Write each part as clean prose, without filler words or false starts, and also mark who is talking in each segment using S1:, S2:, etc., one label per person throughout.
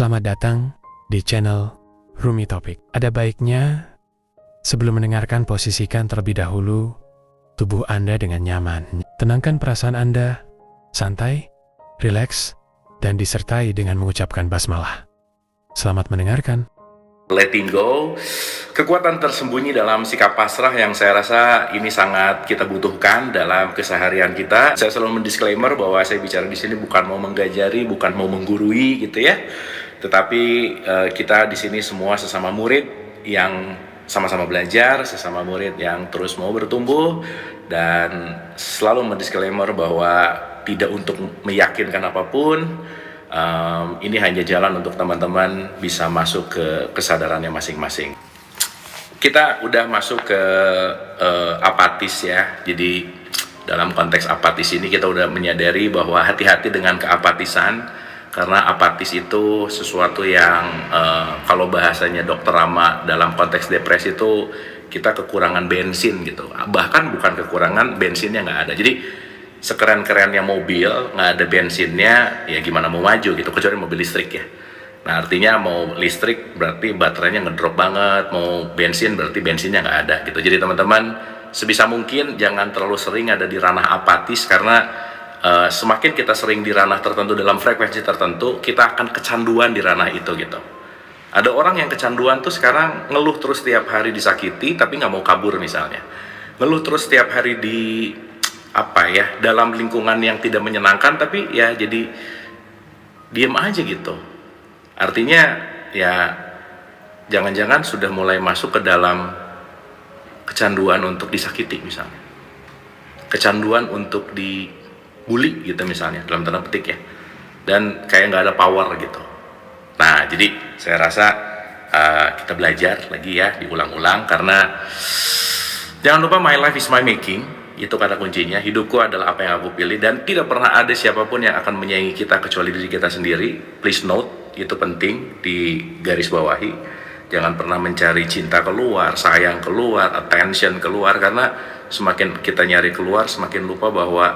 S1: Selamat datang di channel Rumi Topik. Ada baiknya sebelum mendengarkan, posisikan terlebih dahulu tubuh Anda dengan nyaman. Tenangkan perasaan Anda, santai, rileks, dan disertai dengan mengucapkan basmalah. Selamat mendengarkan.
S2: Letting go, kekuatan tersembunyi dalam sikap pasrah yang saya rasa ini sangat kita butuhkan dalam keseharian kita. Saya selalu mendisklaimer bahwa saya bicara di sini bukan mau menggajari, bukan mau menggurui gitu ya. Tetapi kita di sini semua sesama murid yang sama-sama belajar, sesama murid yang terus mau bertumbuh, dan selalu mendisklaimer bahwa tidak untuk meyakinkan apapun. Ini hanya jalan untuk teman-teman bisa masuk ke kesadarannya masing-masing. Kita udah masuk ke apatis ya. Jadi dalam konteks apatis ini kita udah menyadari bahwa hati-hati dengan keapatisan, karena apatis itu sesuatu yang kalau bahasanya Dokter Rama dalam konteks depresi itu kita kekurangan bensin gitu. Bahkan bukan kekurangan, bensinnya nggak ada. Jadi sekeren-kerennya mobil nggak ada bensinnya, ya gimana mau maju gitu, kecuali mobil listrik ya. Nah artinya mau listrik berarti baterainya ngedrop banget, mau bensin berarti bensinnya nggak ada gitu. Jadi teman-teman sebisa mungkin jangan terlalu sering ada di ranah apatis, karena semakin kita sering di ranah tertentu dalam frekuensi tertentu, kita akan kecanduan di ranah itu gitu. Ada orang yang kecanduan tuh sekarang ngeluh terus tiap hari disakiti tapi nggak mau kabur misalnya, ngeluh terus tiap hari di dalam lingkungan yang tidak menyenangkan, tapi ya jadi diem aja gitu. Artinya ya jangan-jangan sudah mulai masuk ke dalam kecanduan untuk disakiti misalnya, kecanduan untuk dibully gitu misalnya, dalam tanda petik ya, dan kayak nggak ada power gitu. Nah jadi saya rasa kita belajar lagi ya, diulang-ulang, karena jangan lupa my life is my making. Itu kata kuncinya, hidupku adalah apa yang aku pilih, dan tidak pernah ada siapapun yang akan menyayangi kita kecuali diri kita sendiri. Please note, itu penting di garis bawahi. Jangan pernah mencari cinta keluar, sayang keluar, attention keluar, karena semakin kita nyari keluar, semakin lupa bahwa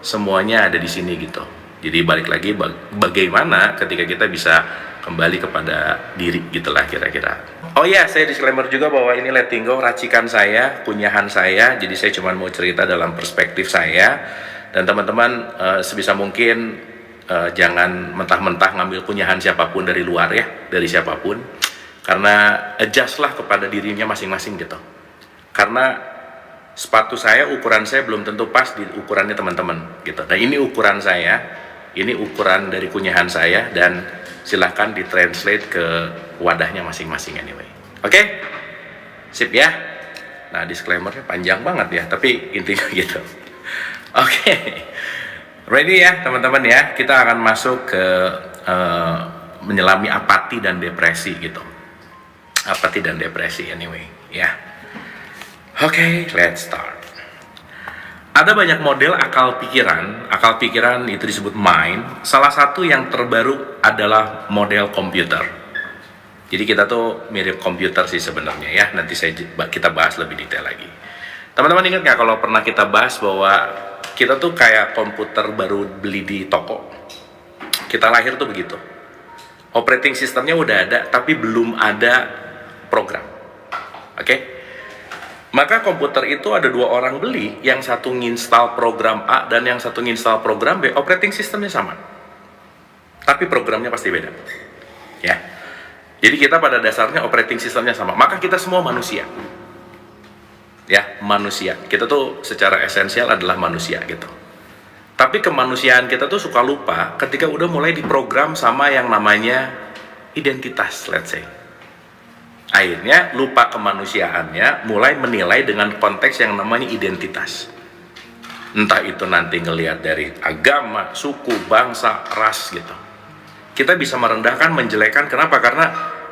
S2: semuanya ada di sini gitu. Jadi balik lagi, bagaimana ketika kita bisa kembali kepada diri gitulah kira-kira. Oh ya, saya disclaimer juga bahwa ini letting go racikan saya, kunyahan saya. Jadi saya cuma mau cerita dalam perspektif saya, dan teman-teman sebisa mungkin jangan mentah-mentah ngambil kunyahan siapapun dari luar ya, dari siapapun, karena adjustlah kepada dirinya masing-masing gitu. Karena sepatu saya, ukuran saya belum tentu pas di ukurannya teman-teman gitu. Nah ini ukuran saya, ini ukuran dari kunyahan saya, dan silahkan ditranslate ke wadahnya masing-masing anyway. Oke? Sip ya? Nah disclaimernya panjang banget ya, tapi intinya gitu. Oke. Ready ya teman-teman ya? Kita akan masuk ke menyelami apati dan depresi gitu. Apati dan depresi anyway ya. Oke, let's start. Ada banyak model akal pikiran itu disebut mind. Salah satu yang terbaru adalah model komputer. Jadi kita tuh mirip komputer sih sebenarnya ya, nanti kita bahas lebih detail lagi. Teman-teman ingat nggak kalau pernah kita bahas bahwa kita tuh kayak komputer baru beli di toko. Kita lahir tuh begitu. Operating sistemnya udah ada, tapi belum ada program. Oke? Maka komputer itu ada dua orang beli, yang satu nginstal program A dan yang satu nginstal program B, operating sistemnya sama, tapi programnya pasti beda. Ya, jadi kita pada dasarnya operating sistemnya sama. Maka kita semua manusia, ya manusia. Kita tuh secara esensial adalah manusia gitu. Tapi kemanusiaan kita tuh suka lupa ketika udah mulai diprogram sama yang namanya identitas, let's say. Akhirnya lupa kemanusiaannya, mulai menilai dengan konteks yang namanya identitas. Entah itu nanti ngelihat dari agama, suku, bangsa, ras gitu. Kita bisa merendahkan, menjelekan. Kenapa? Karena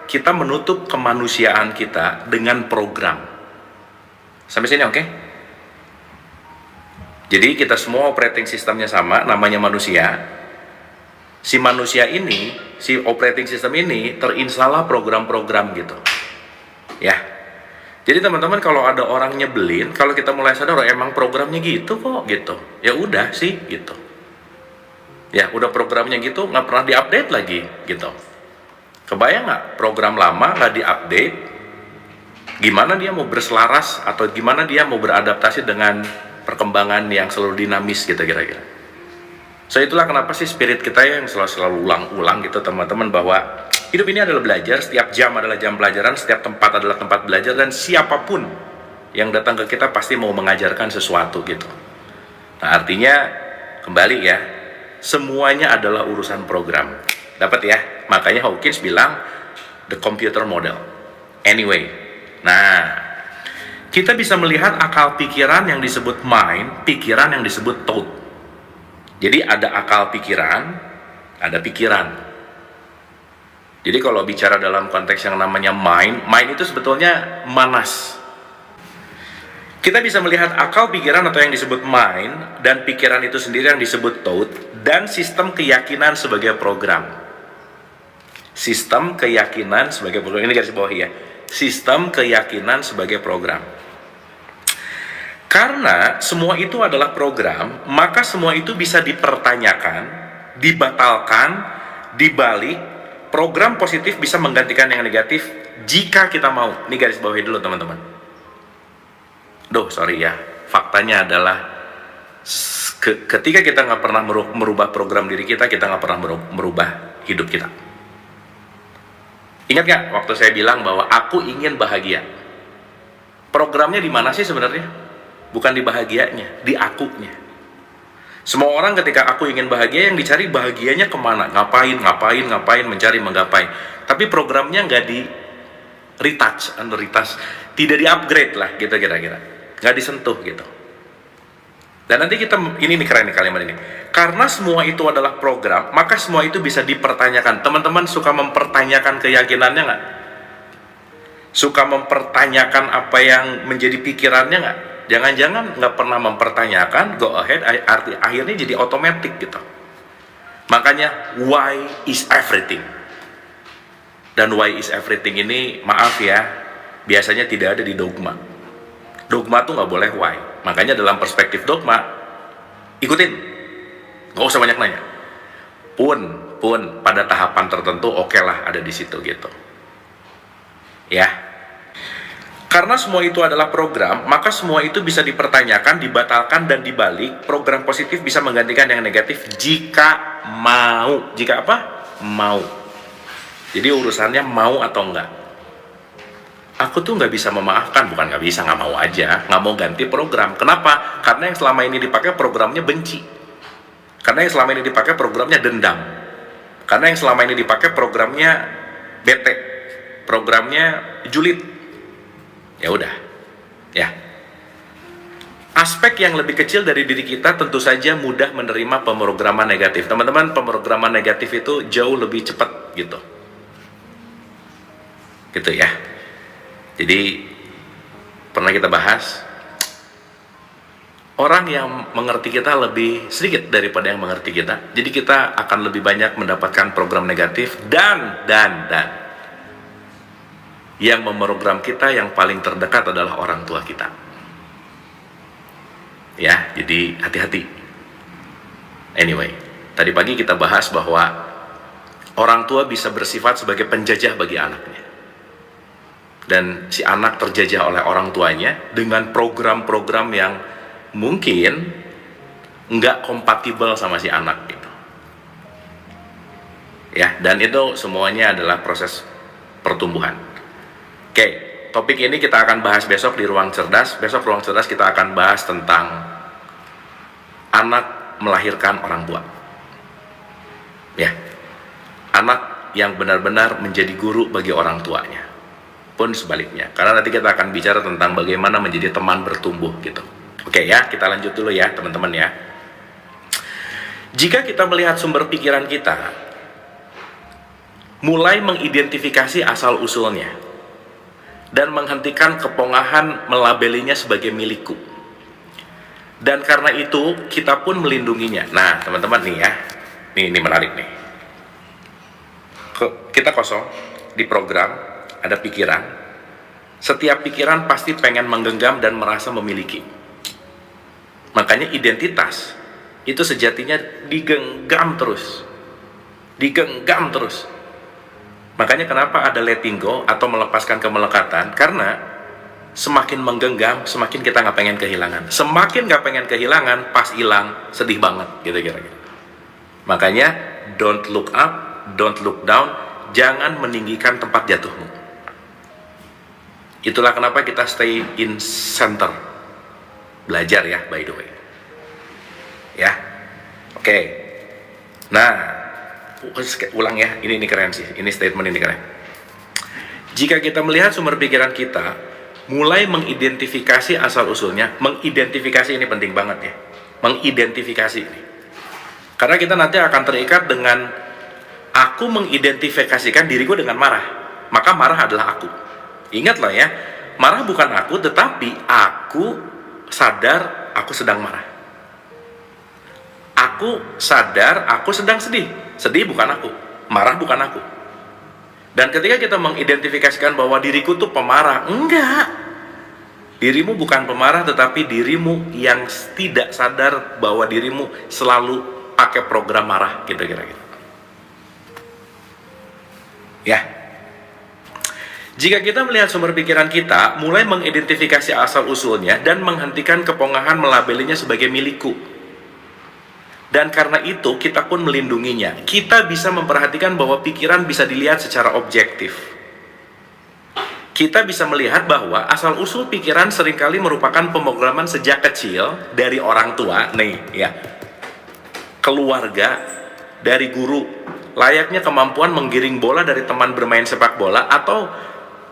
S2: kita menutup kemanusiaan kita dengan program. Sampai sini oke? Jadi kita semua operating sistemnya sama, namanya manusia. Si manusia ini, si operating system ini terinstalah program-program gitu. Ya, jadi teman-teman kalau ada orang nyebelin, kalau kita mulai sadar, oh, emang programnya gitu kok gitu, ya udah sih gitu. Ya udah programnya gitu, nggak pernah diupdate lagi gitu. Kebayang nggak program lama nggak diupdate, gimana dia mau berselaras atau gimana dia mau beradaptasi dengan perkembangan yang selalu dinamis gitu kira-kira. So itulah kenapa sih spirit kita yang selalu ulang-ulang gitu teman-teman, bahwa hidup ini adalah belajar, setiap jam adalah jam pelajaran, setiap tempat adalah tempat belajar, dan siapapun yang datang ke kita pasti mau mengajarkan sesuatu gitu. Nah artinya kembali ya, semuanya adalah urusan program. Dapat ya? Makanya Hawkins bilang the computer model. Anyway, nah kita bisa melihat akal pikiran yang disebut mind, pikiran yang disebut thought. Jadi ada akal pikiran, ada pikiran. Jadi kalau bicara dalam konteks yang namanya mind itu sebetulnya manas. Kita bisa melihat akal pikiran atau yang disebut mind dan pikiran itu sendiri yang disebut thought, dan sistem keyakinan sebagai program. Sistem keyakinan sebagai program, ini garis bawah ya. Sistem keyakinan sebagai program. Karena semua itu adalah program, maka semua itu bisa dipertanyakan, dibatalkan, dibalik. Program positif bisa menggantikan yang negatif jika kita mau. Ini garis bawahi dulu teman-teman. Sorry ya, faktanya adalah ketika kita nggak pernah merubah program diri kita, kita nggak pernah merubah hidup kita. Ingat nggak waktu saya bilang bahwa aku ingin bahagia? Programnya di mana sih sebenarnya? Bukan di bahagianya, di akunya. Semua orang ketika aku ingin bahagia, yang dicari bahagianya kemana? Ngapain, mencari, menggapai. Tapi programnya nggak di retouch, tidak di upgrade lah gitu kira-kira. Nggak disentuh gitu. Dan nanti kita, ini keren nih kalimat ini. Karena semua itu adalah program, maka semua itu bisa dipertanyakan. Teman-teman suka mempertanyakan keyakinannya nggak? Suka mempertanyakan apa yang menjadi pikirannya nggak? Jangan-jangan nggak pernah mempertanyakan, go ahead, akhirnya jadi otomatis gitu. Makanya why is everything. Dan why is everything ini, maaf ya, biasanya tidak ada di dogma. Dogma tuh nggak boleh why. Makanya dalam perspektif dogma, ikutin, nggak usah banyak nanya. Pun pada tahapan tertentu oke lah ada di situ gitu. Ya. Karena semua itu adalah program, maka semua itu bisa dipertanyakan, dibatalkan, dan dibalik. Program positif bisa menggantikan yang negatif jika mau. Jika apa? Mau. Jadi urusannya mau atau enggak. Aku tuh nggak bisa memaafkan, bukan nggak bisa, nggak mau aja, nggak mau ganti program. Kenapa? Karena yang selama ini dipakai programnya benci. Karena yang selama ini dipakai programnya dendam. Karena yang selama ini dipakai programnya bete, programnya julid. Ya udah, ya. Aspek yang lebih kecil dari diri kita tentu saja mudah menerima pemrograman negatif. Teman-teman, pemrograman negatif itu jauh lebih cepat gitu. Gitu ya. Jadi pernah kita bahas, orang yang mengerti kita lebih sedikit daripada yang mengerti kita. Jadi kita akan lebih banyak mendapatkan program negatif dan yang memprogram kita yang paling terdekat adalah orang tua kita. Ya, jadi hati-hati. Anyway, tadi pagi kita bahas bahwa orang tua bisa bersifat sebagai penjajah bagi anaknya. Dan si anak terjajah oleh orang tuanya dengan program-program yang mungkin nggak kompatibel sama si anak gitu. Ya, dan itu semuanya adalah proses pertumbuhan. Oke, topik ini kita akan bahas besok di Ruang Cerdas. Besok Ruang Cerdas kita akan bahas tentang anak melahirkan orang tua. Ya, anak yang benar-benar menjadi guru bagi orang tuanya. Pun sebaliknya. Karena nanti kita akan bicara tentang bagaimana menjadi teman bertumbuh gitu. Oke ya, kita lanjut dulu ya teman-teman ya. Jika kita melihat sumber pikiran kita, mulai mengidentifikasi asal-usulnya, dan menghentikan kepongahan melabelinya sebagai milikku. Dan karena itu kita pun melindunginya. Nah teman-teman nih ya, ini menarik nih. Kita kosong di program, ada pikiran. Setiap pikiran pasti pengen menggenggam dan merasa memiliki. Makanya identitas itu sejatinya digenggam terus. Makanya kenapa ada letting go atau melepaskan kemelekatan? Karena semakin menggenggam, semakin kita nggak pengen kehilangan. Semakin nggak pengen kehilangan, pas hilang, sedih banget, gitu kira-kira. Makanya, don't look up, don't look down, jangan meninggikan tempat jatuhmu. Itulah kenapa kita stay in center. Belajar ya, by the way. Ya, oke. Nah, ulang ya, ini keren sih, ini statement ini keren. Jika kita melihat sumber pikiran kita, mulai mengidentifikasi asal-usulnya, mengidentifikasi ini penting banget ya, mengidentifikasi ini. Karena kita nanti akan terikat dengan, aku mengidentifikasikan diriku dengan marah, maka marah adalah aku. Ingatlah ya, marah bukan aku, tetapi aku sadar aku sedang marah. Aku sadar aku sedang sedih. Sedih bukan aku, marah bukan aku. Dan ketika kita mengidentifikasikan bahwa diriku tuh pemarah, enggak. Dirimu bukan pemarah, tetapi dirimu yang tidak sadar bahwa dirimu selalu pakai program marah, gitu kira-kira. Ya. Jika kita melihat sumber pikiran kita, mulai mengidentifikasi asal-usulnya dan menghentikan kepongahan melabelinya sebagai milikku. Dan karena itu kita pun melindunginya. Kita bisa memperhatikan bahwa pikiran bisa dilihat secara objektif. Kita bisa melihat bahwa asal-usul pikiran seringkali merupakan pemrograman sejak kecil dari orang tua, nih ya, keluarga, dari guru. Layaknya kemampuan menggiring bola dari teman bermain sepak bola, atau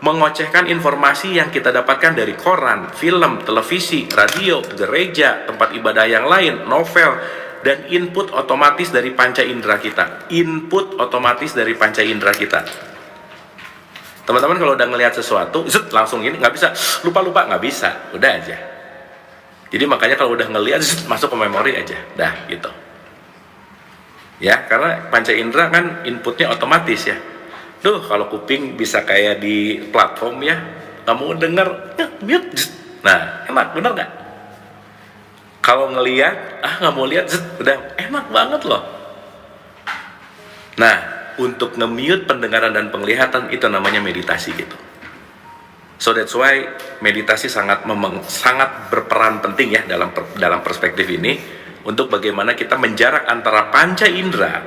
S2: mengocehkan informasi yang kita dapatkan dari koran, film, televisi, radio, gereja, tempat ibadah yang lain, novel, dan input otomatis dari panca indera kita. Input otomatis dari panca indera kita. Teman-teman kalau udah ngelihat sesuatu, langsung ini nggak bisa, lupa-lupa, nggak bisa, udah aja. Jadi makanya kalau udah ngelihat, masuk ke memori aja, dah gitu. Ya, karena panca indera kan inputnya otomatis ya. Duh, kalau kuping bisa kayak di platform ya, nggak mau denger, mute. Nah, enak, bener nggak? Kalau ngelihat, nggak mau lihat, udah enak banget loh. Nah, untuk nge-mute pendengaran dan penglihatan itu namanya meditasi gitu. So that's why meditasi sangat berperan penting ya dalam perspektif ini, untuk bagaimana kita menjarak antara panca indera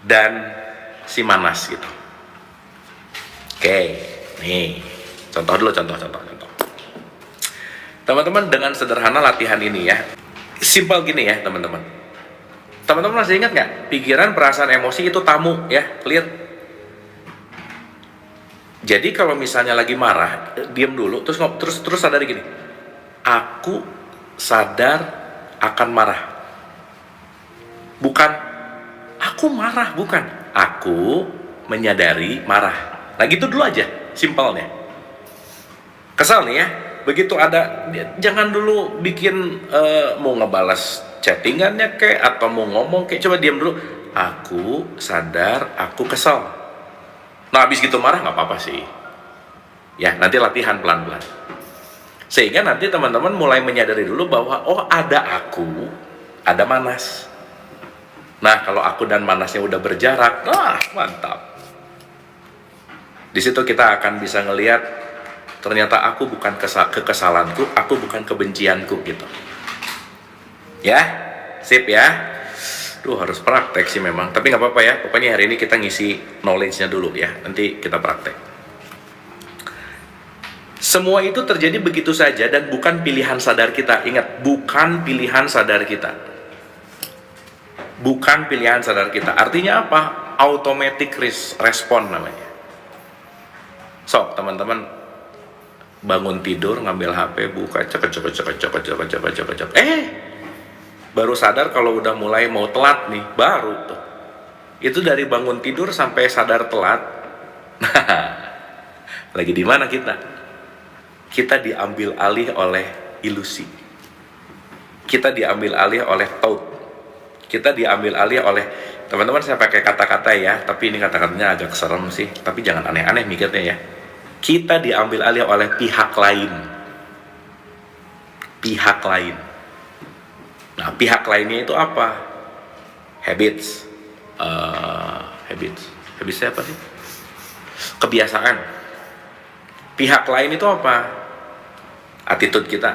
S2: dan si manas gitu. Oke, nih contoh dulu, contoh. Teman-teman, dengan sederhana latihan ini ya, simpel gini ya teman-teman. Teman-teman masih ingat nggak? Pikiran, perasaan, emosi itu tamu ya, clear. Jadi kalau misalnya lagi marah, diam dulu, terus sadar gini. Aku sadar akan marah. Bukan aku marah, bukan. Aku menyadari marah. Nah gitu dulu aja, simpelnya. Kesal nih ya, begitu ada, jangan dulu bikin mau ngebalas chattingannya kek, atau mau ngomong kek, coba diam dulu. Aku sadar, aku kesal. Nah habis gitu marah nggak apa-apa sih. Ya nanti latihan pelan-pelan. Sehingga nanti teman-teman mulai menyadari dulu bahwa oh ada aku, ada manas. Nah kalau aku dan manasnya udah berjarak, nah mantap. Di situ kita akan bisa ngelihat ternyata aku bukan kekesalanku, aku bukan kebencianku gitu. Ya, sip ya. Duh harus praktek sih memang, tapi nggak apa-apa ya. Pokoknya hari ini kita ngisi knowledge-nya dulu ya. Nanti kita praktek. Semua itu terjadi begitu saja dan bukan pilihan sadar kita. Ingat, bukan pilihan sadar kita. Bukan pilihan sadar kita. Artinya apa? Automatic respon namanya. So, teman-teman bangun tidur, ngambil HP, buka, cek. Baru sadar kalau udah mulai mau telat nih, baru tuh. Itu dari bangun tidur sampai sadar telat. Lagi di mana kita? Kita diambil alih oleh ilusi. Kita diambil alih oleh thought. Kita diambil alih oleh, teman-teman saya pakai kata-kata ya, tapi ini kata-katanya agak serem sih, tapi jangan aneh-aneh mikirnya ya. Kita diambil alih oleh pihak lain. Pihak lain. Nah, pihak lainnya itu apa? Habits. Habitsnya apa sih? Kebiasaan. Pihak lain itu apa? Attitude kita.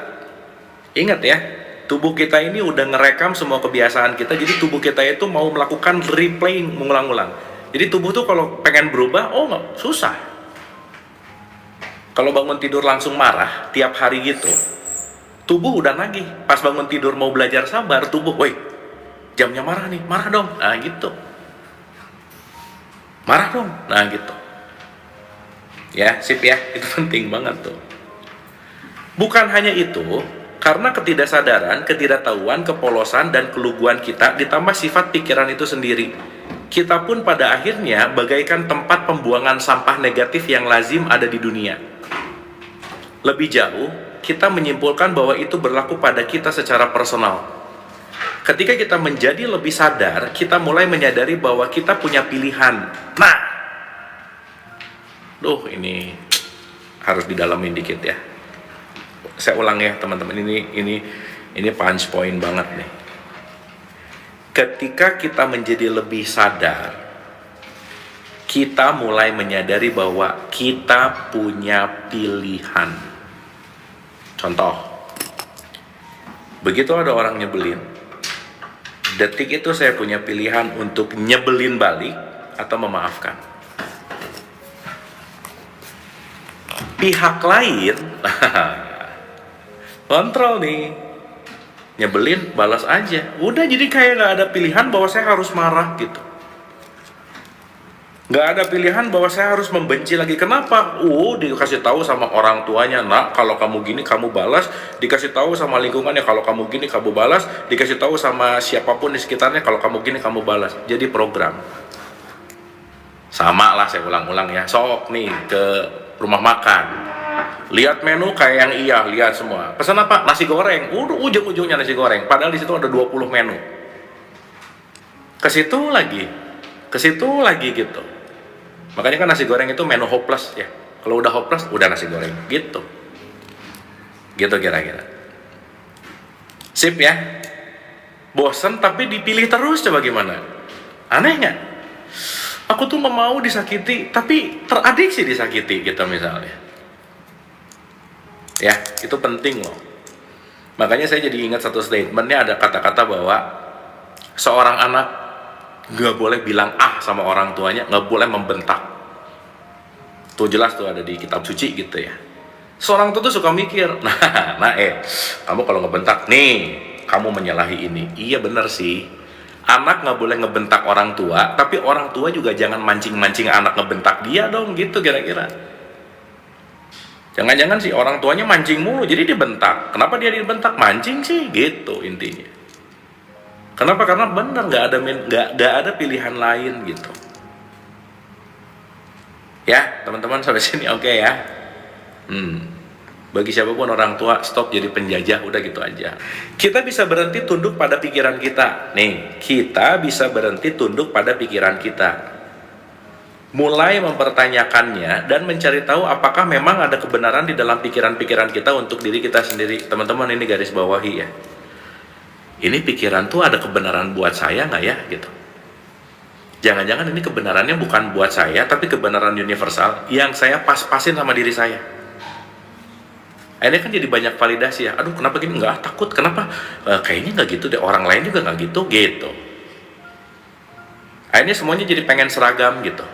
S2: Ingat ya, tubuh kita ini udah ngerekam semua kebiasaan kita, jadi tubuh kita itu mau melakukan replaying, mengulang-ulang. Jadi tubuh tuh kalau pengen berubah, oh nggak, susah. Kalau bangun tidur langsung marah, tiap hari gitu, tubuh udah nagih. Pas bangun tidur mau belajar sabar, tubuh, woi, jamnya marah nih, marah dong. Nah gitu. Marah dong. Nah gitu. Ya, sip ya, itu penting banget tuh. Bukan hanya itu, karena ketidaksadaran, ketidaktahuan, kepolosan, dan keluguan kita, ditambah sifat pikiran itu sendiri, kita pun pada akhirnya bagaikan tempat pembuangan sampah negatif yang lazim ada di dunia. Lebih jauh, kita menyimpulkan bahwa itu berlaku pada kita secara personal. Ketika kita menjadi lebih sadar, kita mulai menyadari bahwa kita punya pilihan. Nah, ini harus didalamin dikit ya. Saya ulang ya teman-teman, ini punch point banget nih. Ketika kita menjadi lebih sadar, kita mulai menyadari bahwa kita punya pilihan. Contoh, begitu ada orang nyebelin, detik itu saya punya pilihan untuk nyebelin balik atau memaafkan. Pihak lain kontrol nih, nyebelin balas aja, udah, jadi kayak nggak ada pilihan bahwa saya harus marah gitu, nggak ada pilihan bahwa saya harus membenci lagi. Kenapa? Dikasih tahu sama orang tuanya, nak, kalau kamu gini kamu balas, dikasih tahu sama lingkungannya, kalau kamu gini kamu balas, dikasih tahu sama siapapun di sekitarnya, kalau kamu gini kamu balas. Jadi program. Sama lah, saya ulang-ulang ya, sok nih ke rumah makan, lihat menu kayak yang lihat semua. Pesan apa? Nasi goreng. Ujung-ujungnya nasi goreng. Padahal di situ ada 20 menu. Ke situ lagi gitu. Makanya kan nasi goreng itu menu hopeless ya. Kalau udah hopeless, udah nasi goreng gitu. Gitu kira-kira. Sip ya. Bosen tapi dipilih terus, coba gimana? Aneh nggak? Aku tuh nggak mau disakiti, tapi teradiksi disakiti gitu misalnya. Ya, itu penting loh. Makanya saya jadi ingat satu statementnya, ada kata-kata bahwa seorang anak nggak boleh bilang sama orang tuanya, nggak boleh membentak. Tuh jelas tuh ada di kitab suci gitu ya. Seorang tua tuh suka mikir, kamu kalau ngebentak nih, kamu menyalahi ini. Iya bener sih. Anak nggak boleh ngebentak orang tua, tapi orang tua juga jangan mancing-mancing anak ngebentak dia dong, gitu kira-kira. Jangan-jangan sih orang tuanya mancing mulu, jadi dibentak. Kenapa dia dibentak? Mancing sih, gitu intinya. Kenapa? Karena benar nggak ada pilihan lain gitu. Ya teman-teman, sampai sini oke ya. Bagi siapapun orang tua, stop jadi penjajah, udah gitu aja. Kita bisa berhenti tunduk pada pikiran kita. Nih, kita bisa berhenti tunduk pada pikiran kita. Mulai mempertanyakannya dan mencari tahu apakah memang ada kebenaran di dalam pikiran-pikiran kita untuk diri kita sendiri. Teman-teman, ini garis bawahi ya. Ini pikiran tuh ada kebenaran buat saya nggak ya gitu. Jangan-jangan ini kebenarannya bukan buat saya, tapi kebenaran universal yang saya pas-pasin sama diri saya. Akhirnya kan jadi banyak validasi ya. Aduh, kenapa gini? Nggak, takut. Kenapa? Kayaknya nggak gitu deh. Orang lain juga nggak gitu. Akhirnya semuanya jadi pengen seragam gitu.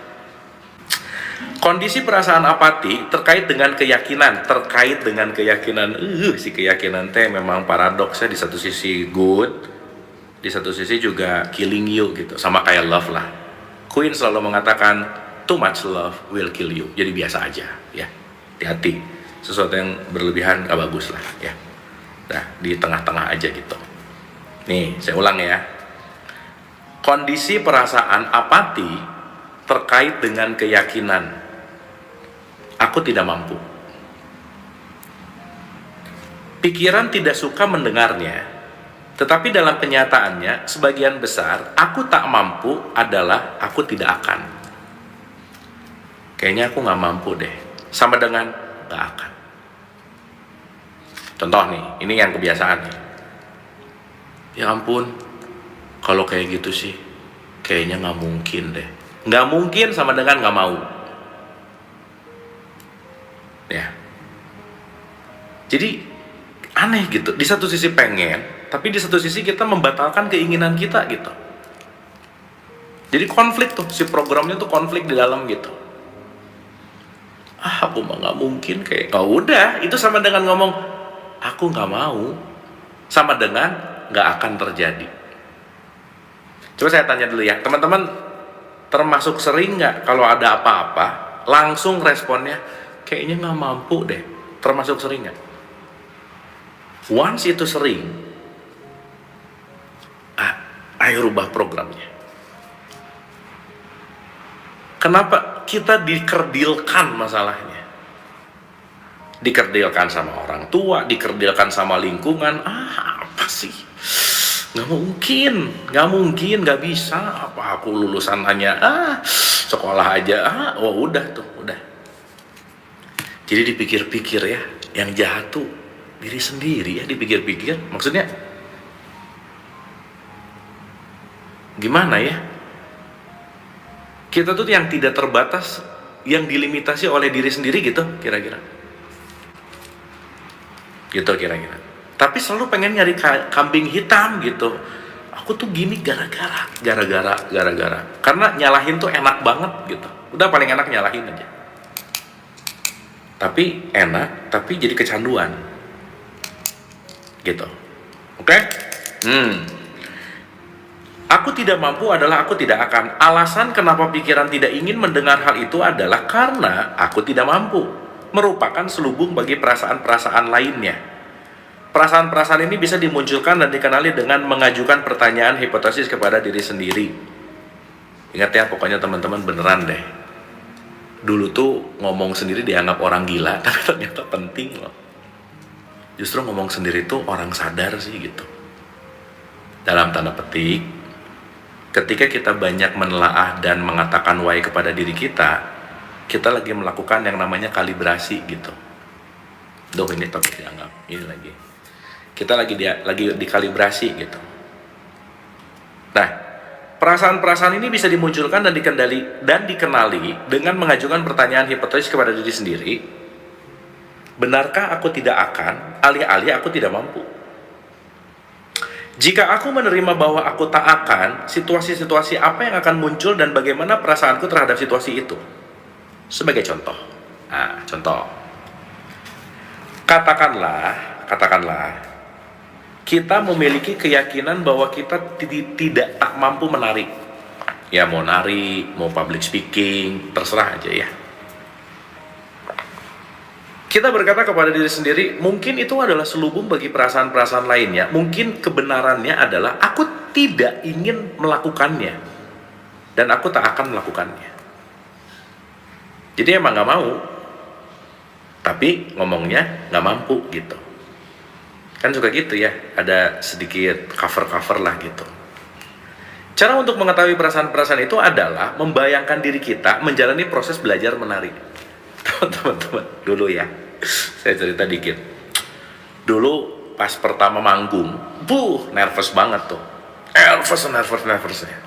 S2: Kondisi perasaan apati terkait dengan keyakinan. Si keyakinan teh memang paradoksnya, di satu sisi good, di satu sisi juga killing you gitu. Sama kayak love lah. Queen selalu mengatakan, too much love will kill you. Jadi biasa aja ya. Hati-hati. Sesuatu yang berlebihan gak bagus lah ya. Nah, di tengah-tengah aja gitu. Nih, saya ulang ya. Kondisi perasaan apati terkait dengan keyakinan. Aku tidak mampu. Pikiran tidak suka mendengarnya, tetapi dalam kenyataannya, sebagian besar, aku tak mampu adalah aku tidak akan. Kayaknya aku gak mampu deh. Sama dengan gak akan. Contoh nih, ini yang kebiasaan nih. Ya ampun, kalau kayak gitu sih, kayaknya nggak mungkin deh. Nggak mungkin sama dengan nggak mau. Jadi aneh gitu, di satu sisi pengen, tapi di satu sisi kita membatalkan keinginan kita gitu. Jadi konflik tuh, si programnya tuh konflik di dalam gitu. Aku mah nggak mungkin kayak, oh udah, itu sama dengan ngomong aku nggak mau, sama dengan nggak akan terjadi. Coba saya tanya dulu ya, teman-teman, termasuk sering nggak kalau ada apa-apa langsung responnya kayaknya nggak mampu deh? Termasuk sering nggak? Once itu sering, ayo rubah programnya. Kenapa kita dikerdilkan masalahnya? Dikerdilkan sama orang tua, dikerdilkan sama lingkungan. Apa sih? Nggak mungkin, nggak bisa. Apa aku lulusan hanya sekolah aja? Udah tuh, udah. Jadi dipikir-pikir ya, yang jahat tuh diri sendiri ya, dipikir-pikir. Maksudnya gimana ya? Kita tuh yang tidak terbatas, yang dilimitasi oleh diri sendiri gitu, kira-kira. Gitu kira-kira. Tapi selalu pengen nyari kambing hitam gitu. Aku tuh gini gara-gara. Karena nyalahin tuh enak banget gitu. Udah paling enak nyalahin aja. Tapi enak, tapi jadi kecanduan. Gitu. Oke? Aku tidak mampu adalah aku tidak akan. Alasan kenapa pikiran tidak ingin mendengar hal itu adalah karena aku tidak mampu. Merupakan selubung bagi perasaan-perasaan lainnya. Perasaan-perasaan ini bisa dimunculkan dan dikenali dengan mengajukan pertanyaan hipotesis kepada diri sendiri. Ingat ya, pokoknya teman-teman beneran deh. Dulu tuh ngomong sendiri dianggap orang gila, tapi ternyata penting loh. Justru ngomong sendiri tuh orang sadar sih gitu. Dalam tanda petik, ketika kita banyak menelaah dan mengatakan why kepada diri kita lagi melakukan yang namanya kalibrasi gitu. Ini topik dianggap, ini lagi. Kita lagi dikalibrasi gitu. Nah, perasaan-perasaan ini bisa dimunculkan dan dikenali dengan mengajukan pertanyaan hipotesis kepada diri sendiri. Benarkah aku tidak akan, alih-alih aku tidak mampu? Jika aku menerima bahwa aku tak akan, situasi-situasi apa yang akan muncul dan bagaimana perasaanku terhadap situasi itu? Sebagai contoh. Contoh. Katakanlah, kita memiliki keyakinan bahwa kita tidak tak mampu menari. Ya mau nari, mau public speaking, terserah aja ya. Kita berkata kepada diri sendiri, mungkin itu adalah selubung bagi perasaan-perasaan lainnya. Mungkin kebenarannya adalah aku tidak ingin melakukannya. Dan aku tak akan melakukannya. Jadi emang gak mau. Tapi ngomongnya gak mampu gitu. Kan suka gitu ya, ada sedikit cover-cover lah gitu. Cara untuk mengetahui perasaan-perasaan itu adalah membayangkan diri kita menjalani proses belajar menari. Teman-teman, dulu ya, saya cerita dikit. Dulu pas pertama manggung, nervous banget tuh. Nervousnya.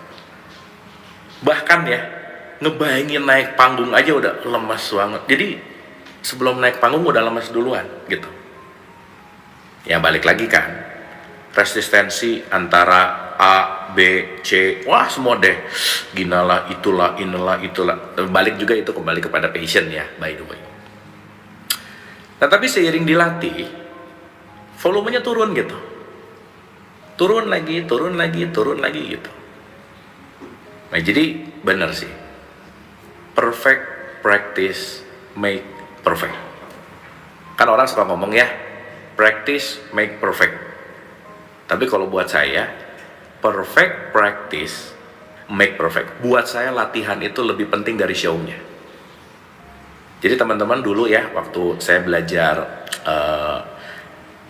S2: Bahkan ya, ngebayangin naik panggung aja udah lemas banget. Jadi sebelum naik panggung udah lemas duluan gitu. Ya balik lagi kan, resistensi antara A, B, C, wah semua deh, ginalah, itulah. Balik juga itu kembali kepada passion ya, by the way. Nah tapi seiring dilatih, volumenya turun gitu. Turun lagi gitu. Nah jadi bener sih, perfect practice make perfect. Kan orang suka ngomong ya, practice make perfect. Tapi kalau buat saya, perfect practice make perfect. Buat saya latihan itu lebih penting dari show-nya. Jadi teman-teman dulu ya, waktu saya belajar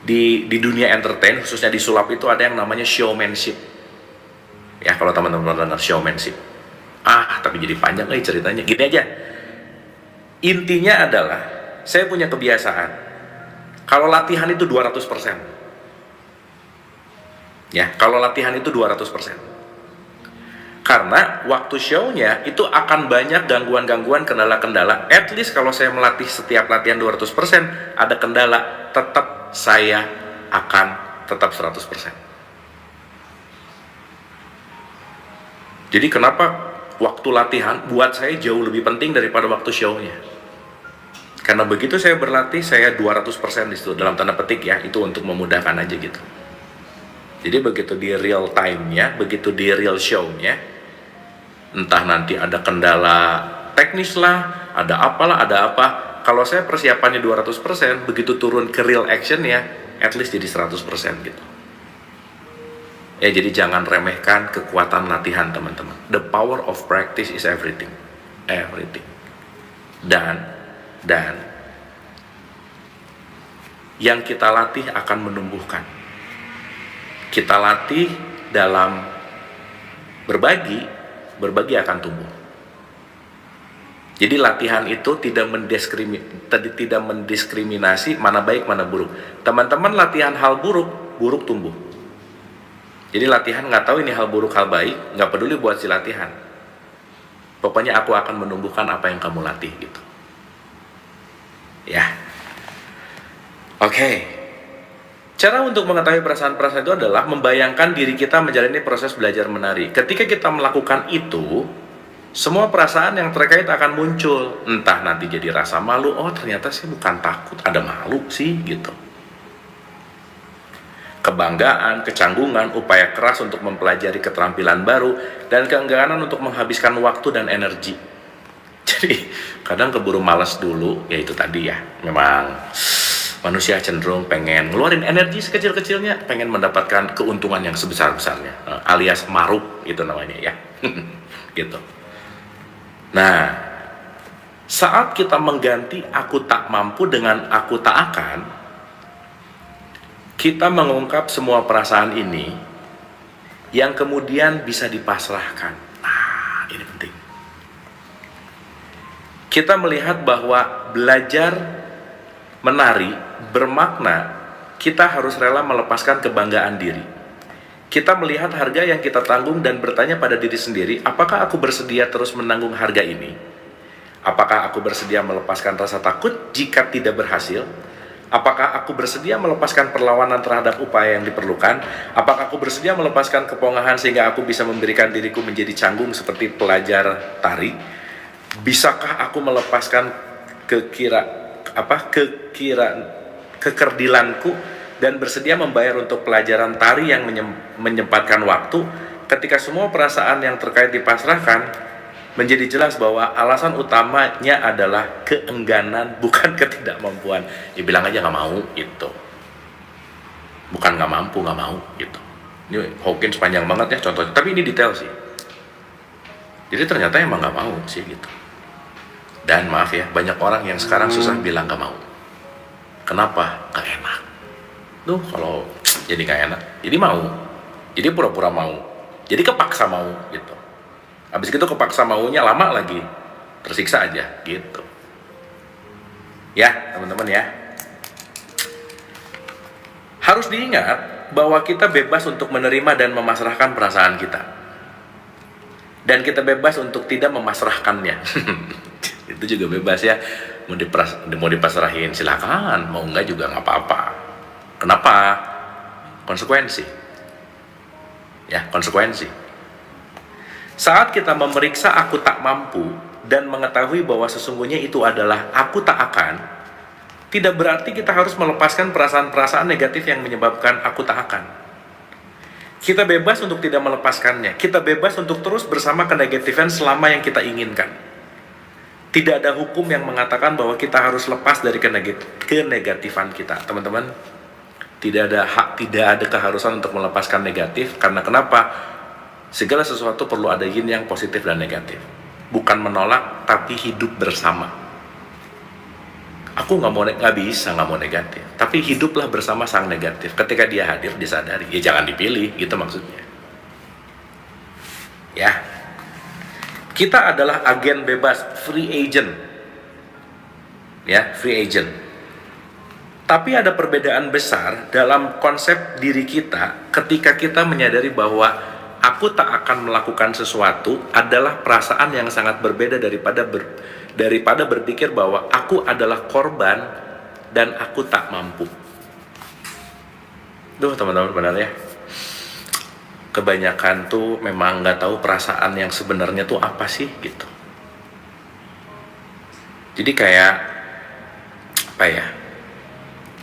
S2: di dunia entertain, khususnya di sulap itu ada yang namanya showmanship. Ya kalau teman-teman dengar showmanship. Tapi jadi panjang ceritanya. Gini aja. Intinya adalah, saya punya kebiasaan. Kalau latihan itu 200%. Ya, kalau latihan itu 200%. Karena waktu show-nya itu akan banyak gangguan-gangguan, kendala-kendala. At least kalau saya melatih setiap latihan 200%, ada kendala, tetap saya akan tetap 100%. Jadi kenapa waktu latihan buat saya jauh lebih penting daripada waktu show-nya? Karena begitu saya berlatih, saya 200% di situ, dalam tanda petik ya, itu untuk memudahkan aja gitu. Jadi begitu di real time-nya, begitu di real show-nya, entah nanti ada kendala teknis lah, ada apalah, ada apa, kalau saya persiapannya 200%, begitu turun ke real action-nya, at least jadi 100% gitu. Ya, jadi jangan remehkan kekuatan latihan, teman-teman. The power of practice is everything. Everything. Dan yang kita latih akan menumbuhkan. Kita latih dalam berbagi akan tumbuh. Jadi latihan itu tidak mendiskriminasi mana baik mana buruk. Teman-teman latihan hal buruk tumbuh. Jadi latihan nggak tahu ini hal buruk hal baik, nggak peduli buat si latihan. Pokoknya aku akan menumbuhkan apa yang kamu latih gitu. Ya. Oke. Cara untuk mengetahui perasaan-perasaan itu adalah membayangkan diri kita menjalani proses belajar menari. Ketika kita melakukan itu, semua perasaan yang terkait akan muncul. Entah nanti jadi rasa malu, oh ternyata sih bukan takut, ada malu sih gitu. Kebanggaan, kecanggungan, upaya keras untuk mempelajari keterampilan baru, dan keengganan untuk menghabiskan waktu dan energi. Jadi kadang keburu malas dulu, ya itu tadi ya, memang manusia cenderung pengen ngeluarin energi sekecil-kecilnya, pengen mendapatkan keuntungan yang sebesar-besarnya, alias maruk itu namanya ya. Gitu. Nah, saat kita mengganti aku tak mampu dengan aku tak akan, kita mengungkap semua perasaan ini yang kemudian bisa dipasrahkan. Nah, ini penting. Kita melihat bahwa belajar menari bermakna kita harus rela melepaskan kebanggaan diri. Kita melihat harga yang kita tanggung dan bertanya pada diri sendiri, apakah aku bersedia terus menanggung harga ini? Apakah aku bersedia melepaskan rasa takut jika tidak berhasil? Apakah aku bersedia melepaskan perlawanan terhadap upaya yang diperlukan? Apakah aku bersedia melepaskan kepongahan sehingga aku bisa memberikan diriku menjadi canggung seperti pelajar tari? Bisakah aku melepaskan kekerdilanku dan bersedia membayar untuk pelajaran tari yang menyempatkan waktu? Ketika semua perasaan yang terkait dipasrahkan, menjadi jelas bahwa alasan utamanya adalah keengganan, bukan ketidakmampuan. Ya bilang aja nggak mau gitu. Bukan nggak mampu, nggak mau gitu. Ini Hawkins panjang banget ya contohnya, tapi ini detail sih. Jadi ternyata emang nggak mau sih gitu. Dan maaf ya, banyak orang yang sekarang susah bilang nggak mau. Kenapa? Nggak enak. Duh, kalau jadi nggak enak, jadi mau. Jadi pura-pura mau. Jadi kepaksa mau gitu. Habis itu kepaksa maunya lama lagi, tersiksa aja gitu. Ya teman-teman ya, harus diingat bahwa kita bebas untuk menerima dan memasrahkan perasaan kita, dan kita bebas untuk tidak memasrahkannya. Itu juga bebas ya, mau dipasrahin silakan, mau enggak juga nggak apa-apa. Kenapa? Konsekuensi ya, konsekuensi. Saat kita memeriksa aku tak mampu dan mengetahui bahwa sesungguhnya itu adalah aku tak akan, tidak berarti kita harus melepaskan perasaan-perasaan negatif yang menyebabkan aku tak akan. Kita bebas untuk tidak melepaskannya. Kita bebas untuk terus bersama kenegatifan selama yang kita inginkan. Tidak ada hukum yang mengatakan bahwa kita harus lepas dari kenegatifan kita. Teman-teman, tidak ada hak, tidak ada keharusan untuk melepaskan negatif. Karena kenapa? Segala sesuatu perlu ada yin yang positif dan negatif. Bukan menolak, tapi hidup bersama. Aku nggak mau negatif. Tapi hiduplah bersama sang negatif. Ketika dia hadir, disadari. Ya jangan dipilih, gitu maksudnya. Ya, kita adalah agen bebas, free agent. Ya, free agent. Tapi ada perbedaan besar dalam konsep diri kita ketika kita menyadari bahwa aku aku tak akan melakukan sesuatu adalah perasaan yang sangat berbeda daripada berpikir bahwa aku adalah korban dan aku tak mampu. Duh teman-teman, benar ya, kebanyakan tuh memang nggak tahu perasaan yang sebenarnya tuh apa sih gitu. Jadi kayak apa ya,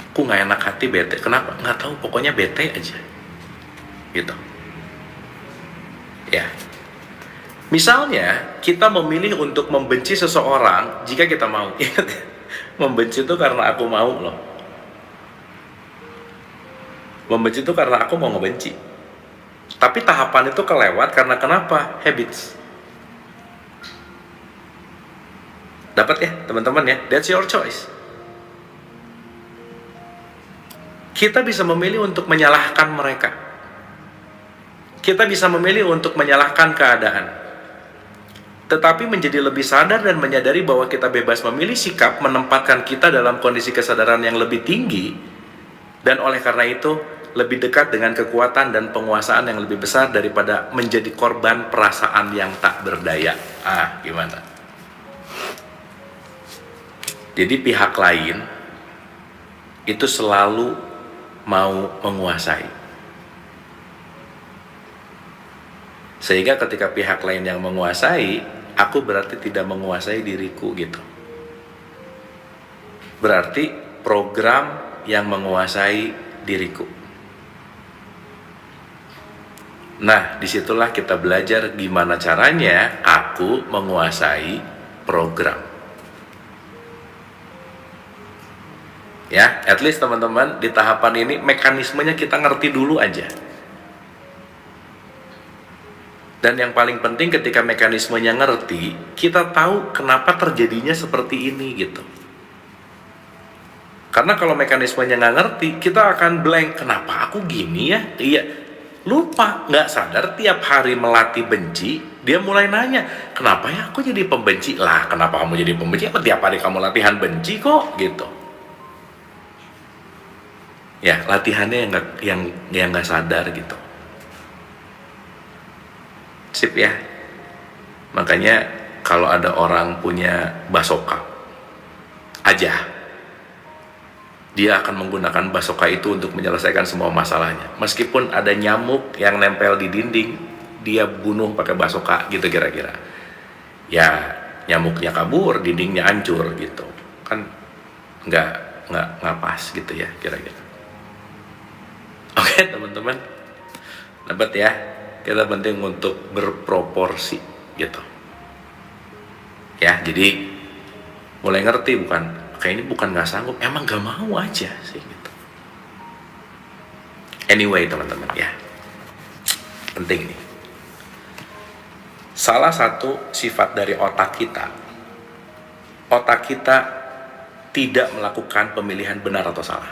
S2: aku nggak enak hati, bete, kenapa nggak tahu, pokoknya bete aja gitu ya. Misalnya kita memilih untuk membenci seseorang jika kita mau. Membenci itu karena aku mau loh, membenci itu karena aku mau ngebenci. Tapi tahapan itu kelewat karena kenapa? Habits. Dapat ya teman-teman ya, that's your choice. Kita bisa memilih untuk menyalahkan mereka. Kita bisa memilih untuk menyalahkan keadaan. Tetapi menjadi lebih sadar dan menyadari bahwa kita bebas memilih sikap menempatkan kita dalam kondisi kesadaran yang lebih tinggi, dan oleh karena itu lebih dekat dengan kekuatan dan penguasaan yang lebih besar daripada menjadi korban perasaan yang tak berdaya. Gimana? Jadi pihak lain itu selalu mau menguasai. Sehingga ketika pihak lain yang menguasai, aku berarti tidak menguasai diriku gitu. Berarti program yang menguasai diriku. Nah, disitulah kita belajar gimana caranya aku menguasai program. Ya, at least teman-teman di tahapan ini mekanismenya kita ngerti dulu aja. Dan yang paling penting ketika mekanismenya ngerti, kita tahu kenapa terjadinya seperti ini gitu. Karena kalau mekanismenya nggak ngerti, kita akan blank. Kenapa aku gini ya? Iya, lupa, nggak sadar tiap hari melatih benci, dia mulai nanya, kenapa ya aku jadi pembenci? Lah, kenapa kamu jadi pembenci? Apa tiap hari kamu latihan benci kok gitu. Ya, latihannya yang nggak sadar gitu. Sip ya. Makanya kalau ada orang punya basoka aja, dia akan menggunakan basoka itu untuk menyelesaikan semua masalahnya. Meskipun ada nyamuk yang nempel di dinding, dia bunuh pakai basoka gitu kira-kira. Ya, nyamuknya kabur, dindingnya hancur gitu. Kan nggak pas gitu ya kira-kira. Oke teman-teman, dapat ya. Kita penting untuk berproporsi gitu. Ya, jadi mulai ngerti bukan, kayak ini bukan nggak sanggup, emang nggak mau aja sih gitu. Anyway teman-teman ya, penting nih. Salah satu sifat dari otak kita tidak melakukan pemilihan benar atau salah.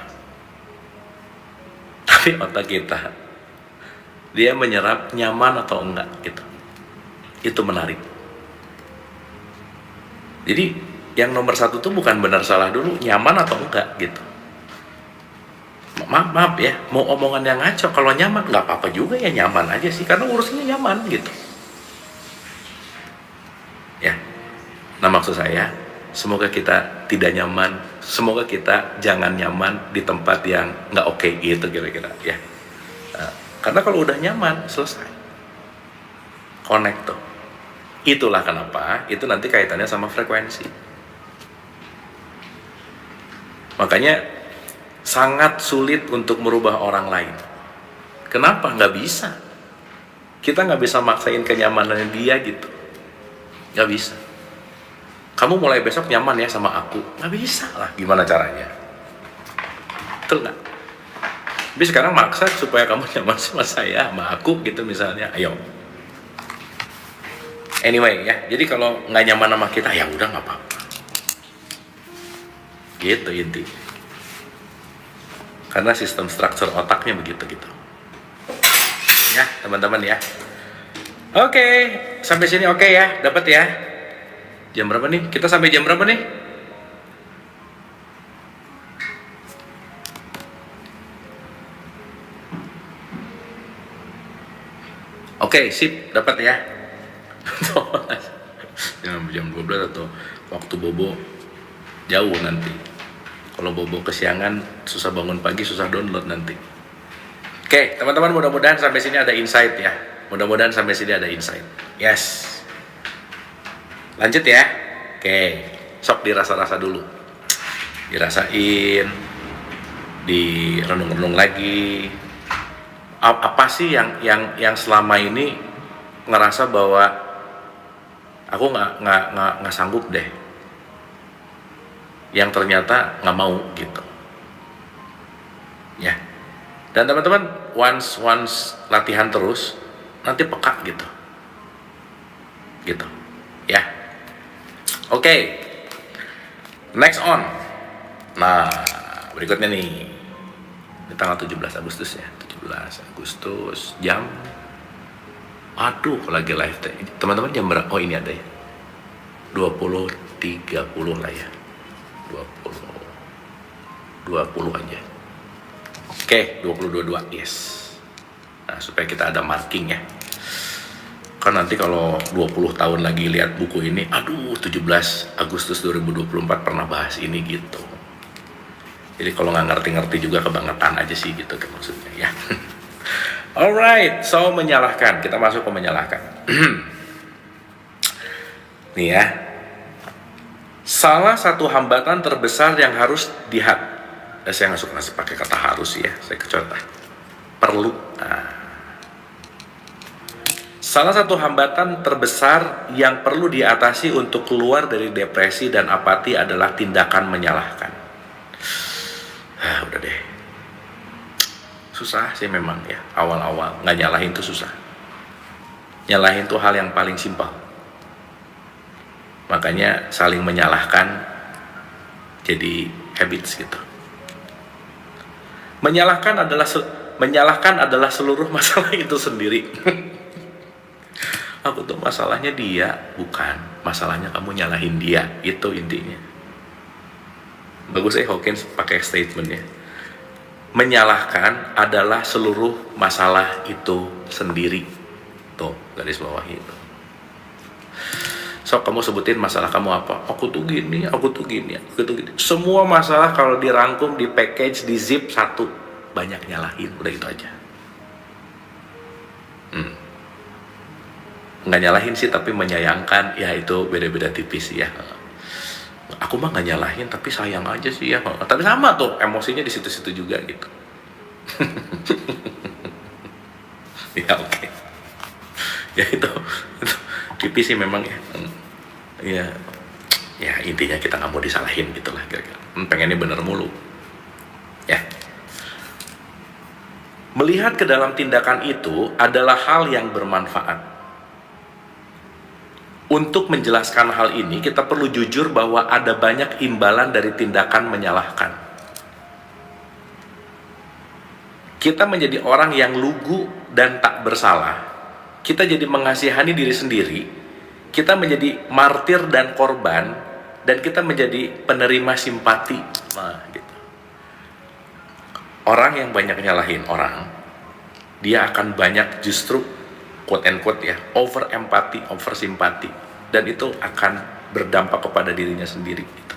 S2: Tapi otak kita, dia menyerap nyaman atau enggak gitu. Itu menarik. Jadi yang nomor satu tuh bukan benar salah dulu, nyaman atau enggak gitu. Maaf ya, mau omongan yang ngaco, kalau nyaman nggak apa-apa juga ya, nyaman aja sih, karena urusannya nyaman gitu. Ya, nah maksud saya, semoga kita tidak nyaman, semoga kita jangan nyaman di tempat yang nggak oke gitu kira-kira ya. Karena kalau udah nyaman, selesai. Connect tuh. Itulah kenapa, itu nanti kaitannya sama frekuensi. Makanya, sangat sulit untuk merubah orang lain. Kenapa? Nggak bisa. Kita nggak bisa maksain kenyamanannya dia gitu. Nggak bisa. Kamu mulai besok nyaman ya sama aku. Nggak bisa lah, gimana caranya? Betul nggak? Tapi sekarang maksa supaya kamu nyaman sama saya, sama aku gitu misalnya, ayo. Anyway ya, jadi kalau nggak nyaman sama kita, ya udah nggak apa-apa. Gitu inti. Karena sistem struktur otaknya begitu gitu. Ya teman-teman ya. Oke, sampai sini oke ya, dapat ya. Jam berapa nih? Kita sampai jam berapa nih? Oke, Oke, sip, dapat ya. Jam 12 atau waktu bobo jauh nanti. Kalau bobo kesiangan, susah bangun pagi, susah download nanti. Oke, teman-teman, mudah-mudahan sampai sini ada insight ya. Mudah-mudahan sampai sini ada insight. Yes. Lanjut ya. Oke, sok dirasa-rasa dulu. Dirasain, direnung-renung lagi. Apa sih yang selama ini ngerasa bahwa aku nggak sanggup deh, yang ternyata nggak mau gitu ya. Dan teman-teman, once latihan terus nanti peka gitu ya. Oke, next on. Nah, berikutnya nih, ini tanggal 17 Agustus ya, 17 Agustus jam, aduh lagi live teman-teman, jam berapa? Oh ini ada ya, 20.30 lah ya, 20 aja. Oke, 2022, yes. Nah, supaya kita ada marking ya. Kan nanti kalau 20 tahun lagi lihat buku ini, aduh 17 Agustus 2024 pernah bahas ini gitu. Jadi kalau nggak ngerti-ngerti juga kebangetan aja sih gitu kan maksudnya ya. Alright, so menyalahkan. Kita masuk ke menyalahkan. Nih ya. Salah satu hambatan terbesar yang harus saya nggak suka pakai kata harus ya, saya kecoret. Perlu. Salah satu hambatan terbesar yang perlu diatasi untuk keluar dari depresi dan apati adalah tindakan menyalahkan. Udah deh. Susah sih memang ya, awal-awal nggak nyalahin tuh susah. Nyalahin tuh hal yang paling simpel. Makanya saling menyalahkan jadi habits gitu. Menyalahkan adalah seluruh masalah itu sendiri. Aku tuh masalahnya dia, bukan masalahnya kamu nyalahin dia, itu intinya. Bagus Hawkins pakai statementnya. Menyalahkan adalah seluruh masalah itu sendiri. Tuh, garis bawah itu. So, kamu sebutin masalah kamu apa? Aku tuh gini, aku tuh gini. Semua masalah kalau dirangkum, di package, di zip satu, banyak nyalahin, udah itu aja. Nggak nyalahin sih, tapi menyayangkan, ya itu beda-beda tipis ya. Aku mah nggak nyalahin, tapi sayang aja sih ya. Tapi sama tuh, emosinya di situ-situ juga gitu. Ya oke. Ya itu tipis sih memang ya. Ya intinya kita nggak mau disalahin gitulah kira-kira. Pengennya bener mulu. Ya. Melihat ke dalam tindakan itu adalah hal yang bermanfaat. Untuk menjelaskan hal ini, kita perlu jujur bahwa ada banyak imbalan dari tindakan menyalahkan. Kita menjadi orang yang lugu dan tak bersalah. Kita jadi mengasihani diri sendiri. Kita menjadi martir dan korban. Dan kita menjadi penerima simpati. Nah, gitu. Orang yang banyak nyalahin orang, dia akan banyak justru quote and quote ya, over empati, over simpati, dan itu akan berdampak kepada dirinya sendiri gitu.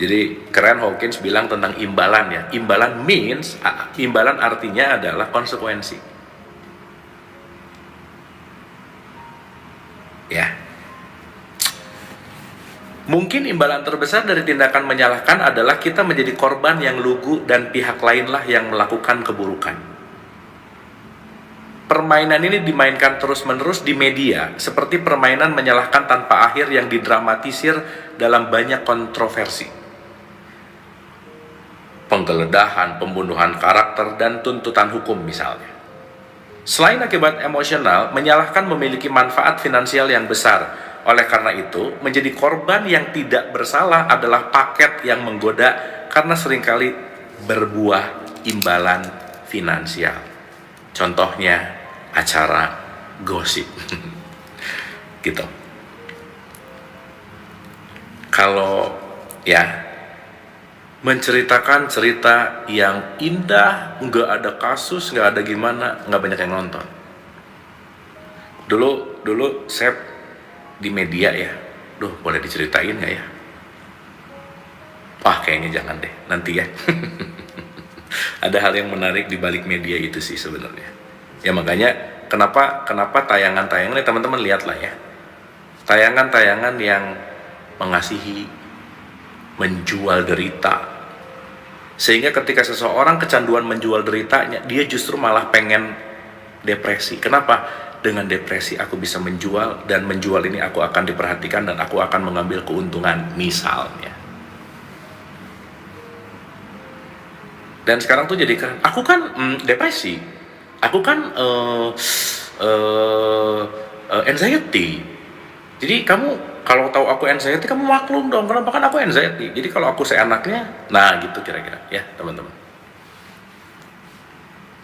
S2: Jadi keren Hawkins bilang tentang imbalan ya. Imbalan artinya adalah konsekuensi. Ya. Mungkin imbalan terbesar dari tindakan menyalahkan adalah kita menjadi korban yang lugu dan pihak lainlah yang melakukan keburukan. Permainan ini dimainkan terus-menerus di media, seperti permainan menyalahkan tanpa akhir yang didramatisir dalam banyak kontroversi. Penggeledahan, pembunuhan karakter, dan tuntutan hukum misalnya. Selain akibat emosional, menyalahkan memiliki manfaat finansial yang besar. Oleh karena itu, menjadi korban yang tidak bersalah adalah paket yang menggoda karena seringkali berbuah imbalan finansial. Contohnya, acara gosip. Gitu. Kalau ya menceritakan cerita yang indah, nggak ada kasus, nggak ada gimana, nggak banyak yang nonton. Dulu saya di media ya, boleh diceritain nggak ya? Wah, kayaknya jangan deh, nanti ya. Ada hal yang menarik di balik media itu sih sebenarnya. Ya makanya kenapa tayangan-tayangan ini teman-teman lihatlah ya. Tayangan-tayangan yang mengasihi, menjual derita. Sehingga ketika seseorang kecanduan menjual deritanya, dia justru malah pengen depresi. Kenapa? Dengan depresi aku bisa menjual, dan menjual ini aku akan diperhatikan dan aku akan mengambil keuntungan misalnya. Dan sekarang tuh jadikan aku kan depresi, aku kan anxiety. Jadi kamu kalau tahu aku anxiety, kamu maklum dong kenapa kan aku anxiety. Jadi kalau aku seenaknya, nah gitu kira-kira ya teman-teman.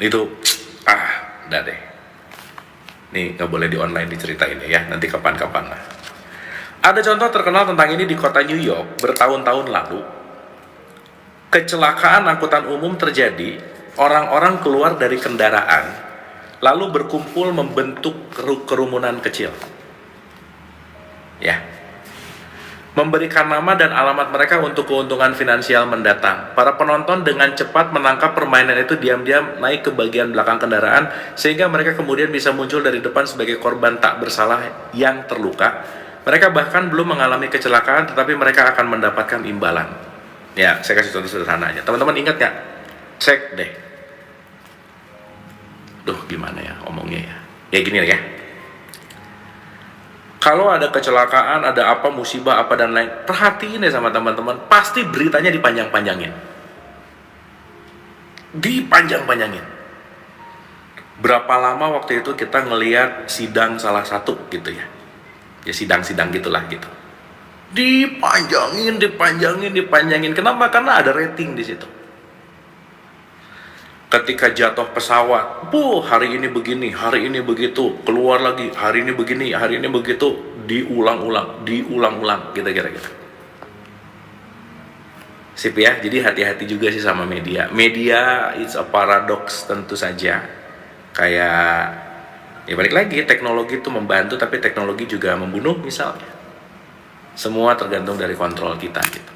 S2: Itu udah deh. Nih nggak boleh di online diceritain ya, nanti kapan-kapan lah. Ada contoh terkenal tentang ini di kota New York bertahun-tahun lalu. Kecelakaan angkutan umum terjadi, orang-orang keluar dari kendaraan, lalu berkumpul membentuk kerumunan kecil. Ya, memberikan nama dan alamat mereka untuk keuntungan finansial mendatang. Para penonton dengan cepat menangkap permainan itu, diam-diam naik ke bagian belakang kendaraan, sehingga mereka kemudian bisa muncul dari depan sebagai korban tak bersalah yang terluka. Mereka bahkan belum mengalami kecelakaan, tetapi mereka akan mendapatkan imbalan. Ya, saya kasih contoh sederhana aja. Teman-teman ingat nggak? Cek deh. Gimana ya omongnya ya? Ya gini ya. Kalau ada kecelakaan, ada apa, musibah apa dan lain, perhatiin ya sama teman-teman, pasti beritanya dipanjang-panjangin. Dipanjang-panjangin. Berapa lama waktu itu kita ngelihat sidang salah satu gitu ya. Ya sidang-sidang gitulah gitu. Dipanjangin. Kenapa? Karena ada rating di situ. Ketika jatuh pesawat, hari ini begini, hari ini begitu, keluar lagi, hari ini begini, hari ini begitu, diulang-ulang, gitu kira-kira. Sip ya, jadi hati-hati juga sih sama media. Media it's a paradox tentu saja. Kayak, ya balik lagi, teknologi itu membantu, tapi teknologi juga membunuh misalnya. Semua tergantung dari kontrol kita gitu.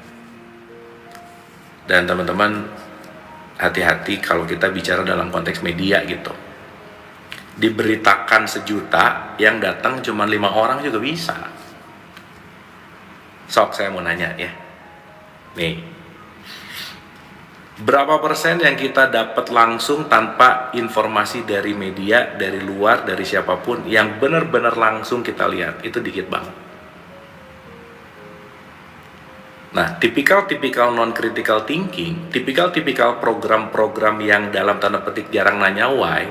S2: Dan teman-teman, hati-hati kalau kita bicara dalam konteks media gitu. Diberitakan 1 juta, yang datang cuma 5 orang juga bisa. Sok saya mau nanya ya. Nih. Berapa persen yang kita dapat langsung tanpa informasi dari media, dari luar, dari siapapun, yang benar-benar langsung kita lihat, itu dikit banget. Nah, tipikal non-critical thinking, tipikal program-program yang dalam tanda petik jarang nanya why,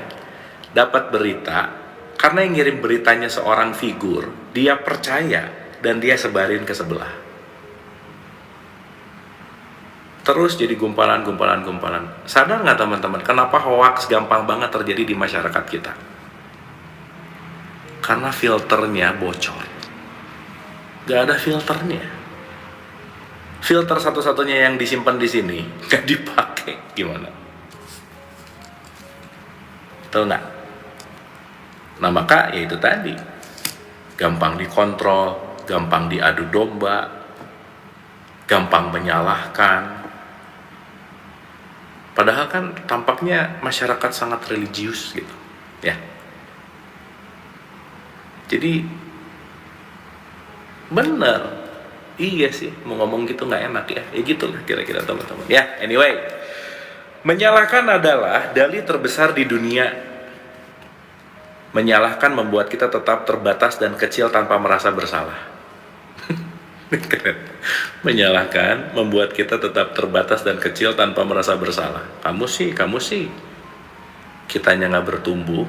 S2: dapat berita, karena yang ngirim beritanya seorang figur, dia percaya, dan dia sebarin ke sebelah. Terus jadi gumpalan. Sadar nggak teman-teman, kenapa hoax gampang banget terjadi di masyarakat kita? Karena filternya bocor. Gak ada filternya. Filter satu-satunya yang disimpan di sini nggak dipakai, gimana? Tahu nggak? Nah maka ya itu tadi, gampang dikontrol, gampang diadu domba, gampang menyalahkan. Padahal kan tampaknya masyarakat sangat religius gitu, ya. Jadi bener. Iya sih, mau ngomong gitu nggak enak ya. Ya gitulah kira-kira teman-teman. Ya, anyway. Menyalahkan adalah dalih terbesar di dunia. Menyalahkan membuat kita tetap terbatas dan kecil tanpa merasa bersalah. Menyalahkan membuat kita tetap terbatas dan kecil tanpa merasa bersalah. Kamu sih. Kitanya nggak bertumbuh.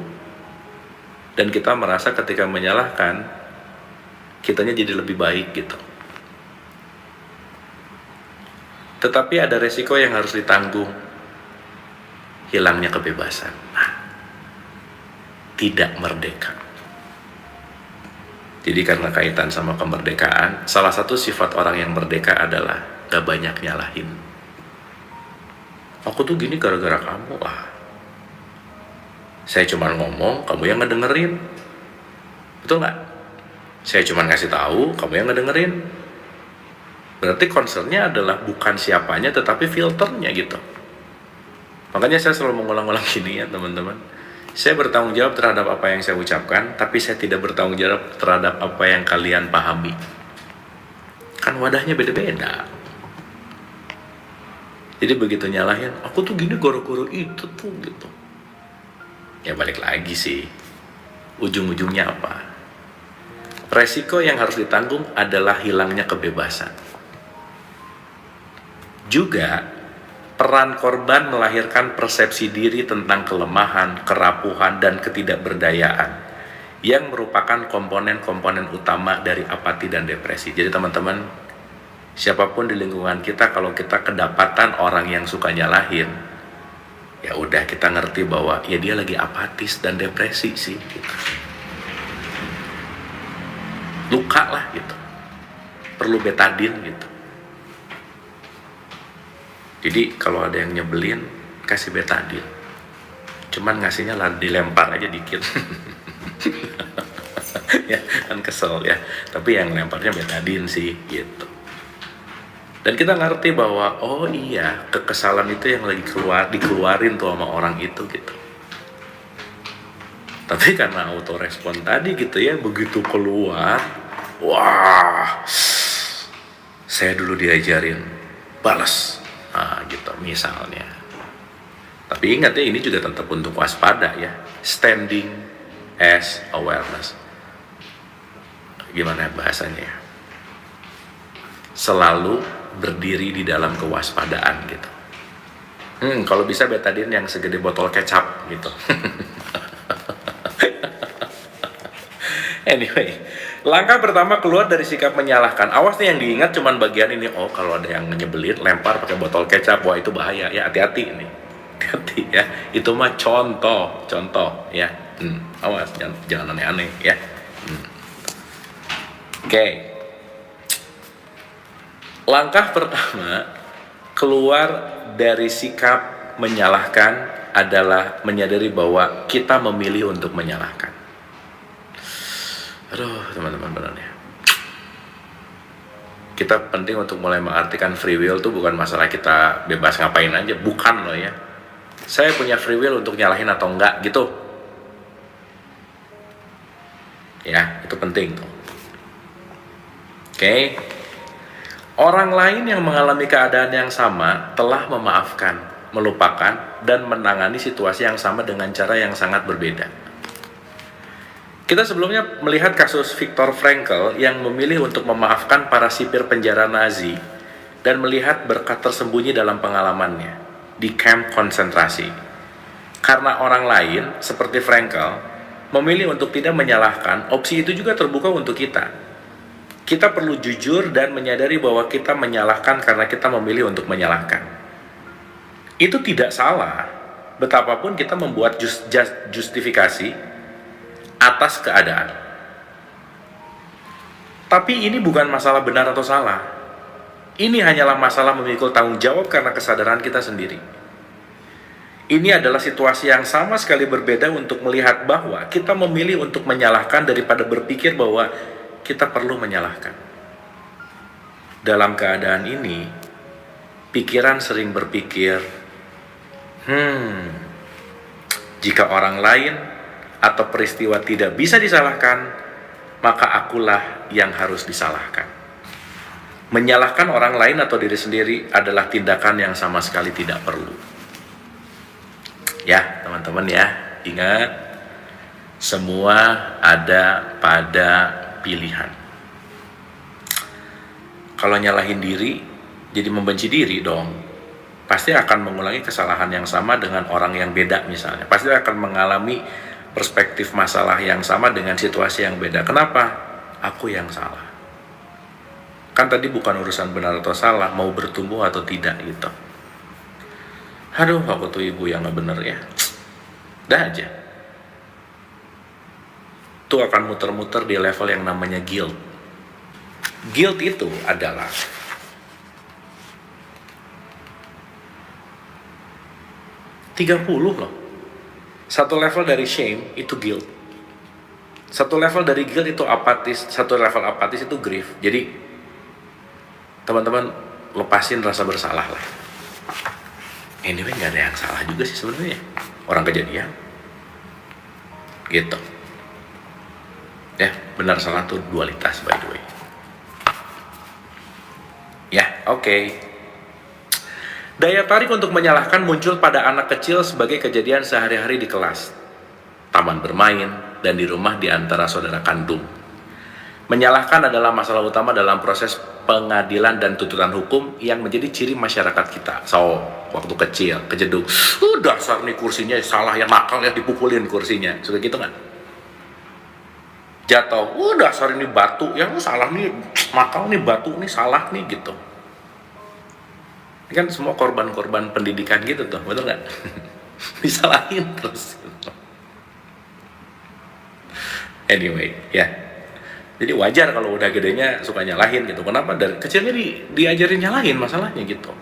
S2: Dan kita merasa ketika menyalahkan, kitanya jadi lebih baik gitu. Tetapi ada resiko yang harus ditanggung. Hilangnya kebebasan. Tidak merdeka. Jadi karena kaitan sama kemerdekaan, salah satu sifat orang yang merdeka adalah gak banyak nyalahin. Aku tuh gini gara-gara kamu. Saya cuma ngomong, kamu yang ngedengerin. Betul nggak? Saya cuma ngasih tahu, kamu yang ngedengerin. Berarti concernnya adalah bukan siapanya, tetapi filternya gitu. Makanya saya selalu mengulang-ulang gini ya teman-teman. Saya bertanggung jawab terhadap apa yang saya ucapkan, tapi saya tidak bertanggung jawab terhadap apa yang kalian pahami. Kan wadahnya beda-beda. Jadi begitu nyalahin, aku tuh gini gara-gara itu tuh gitu. Ya balik lagi sih, ujung-ujungnya apa? Resiko yang harus ditanggung adalah hilangnya kebebasan. Juga, peran korban melahirkan persepsi diri tentang kelemahan, kerapuhan, dan ketidakberdayaan yang merupakan komponen-komponen utama dari apati dan depresi. Jadi teman-teman, siapapun di lingkungan kita, kalau kita kedapatan orang yang suka nyalahin, ya udah kita ngerti bahwa ya dia lagi apatis dan depresi sih gitu. Luka lah gitu, perlu betadin gitu. Jadi kalau ada yang nyebelin, kasih betadin, cuman ngasihnya lah dilempar aja dikit. Ya kan kesel ya, tapi yang lemparnya betadin sih gitu. Dan kita ngerti bahwa oh iya, kekesalan itu yang lagi dikeluarin tuh sama orang itu gitu. Tapi karena auto respon tadi gitu ya, begitu keluar, wah, saya dulu diajarin balas, gitu misalnya. Tapi ingat ya, ini juga tetap untuk waspada ya, standing as awareness. Gimana bahasanya ya? Selalu berdiri di dalam kewaspadaan gitu. Kalau bisa betadin yang segede botol kecap gitu. Anyway, langkah pertama keluar dari sikap menyalahkan. Awas nih yang diingat cuman bagian ini. Oh, kalau ada yang nyebelin lempar pakai botol kecap, wah itu bahaya ya, hati-hati ini. Hati-hati ya. Itu mah contoh ya. Awas jangan aneh-aneh ya. Oke. Langkah pertama keluar dari sikap menyalahkan adalah menyadari bahwa kita memilih untuk menyalahkan. Aduh teman-teman, benar ya. Kita penting untuk mulai mengartikan free will itu bukan masalah kita bebas ngapain aja, bukan loh ya. Saya punya free will untuk nyalahin atau enggak gitu. Ya, itu penting tuh. Oke. Orang lain yang mengalami keadaan yang sama telah memaafkan, melupakan, dan menangani situasi yang sama dengan cara yang sangat berbeda. Kita sebelumnya melihat kasus Viktor Frankl yang memilih untuk memaafkan para sipir penjara Nazi dan melihat berkat tersembunyi dalam pengalamannya di kamp konsentrasi. Karena orang lain, seperti Frankl, memilih untuk tidak menyalahkan, opsi itu juga terbuka untuk kita. Kita perlu jujur dan menyadari bahwa kita menyalahkan karena kita memilih untuk menyalahkan. Itu tidak salah, betapapun kita membuat justifikasi atas keadaan. Tapi ini bukan masalah benar atau salah. Ini hanyalah masalah memikul tanggung jawab karena kesadaran kita sendiri. Ini adalah situasi yang sama sekali berbeda untuk melihat bahwa kita memilih untuk menyalahkan daripada berpikir bahwa kita perlu menyalahkan. Dalam keadaan ini, pikiran sering berpikir, jika orang lain atau peristiwa tidak bisa disalahkan, maka akulah yang harus disalahkan. Menyalahkan orang lain atau diri sendiri adalah tindakan yang sama sekali tidak perlu. Ya, teman-teman ya, ingat, semua ada pada pilihan. Kalau nyalahin diri, jadi membenci diri dong. Pasti akan mengulangi kesalahan yang sama dengan orang yang beda misalnya. Pasti akan mengalami perspektif masalah yang sama dengan situasi yang beda. Kenapa? Aku yang salah. Kan tadi bukan urusan benar atau salah, mau bertumbuh atau tidak gitu. Aduh, aku tuh ibu yang gak bener ya. Dah aja. Itu akan muter-muter di level yang namanya guilt. Guilt itu adalah 30 loh. Satu level dari shame itu guilt. Satu level dari guilt itu apatis, satu level apatis itu grief. Jadi teman-teman lepasin rasa bersalah lah. Anyway, nggak ada yang salah juga sih sebenarnya. Orang kejadian. Gitu. Ya, benar salah tuh dualitas by the way. Ya, oke. Daya tarik untuk menyalahkan muncul pada anak kecil sebagai kejadian sehari-hari di kelas, taman bermain, dan di rumah di antara saudara kandung. Menyalahkan adalah masalah utama dalam proses pengadilan dan tuntutan hukum yang menjadi ciri masyarakat kita. So, waktu kecil, kejeduk, dasar nih kursinya salah, yang nakal ya dipukulin kursinya. Suka gitu nggak? Jatuh, dasar ini batu, yang salah nih, nakal nih batu, nih salah nih gitu. Ini kan semua korban-korban pendidikan gitu tuh, betul nggak? Disalahin terus. Anyway, ya. Jadi wajar kalau udah gedenya suka nyalahin gitu. Kenapa? Dari kecilnya diajarin nyalahin masalahnya gitu.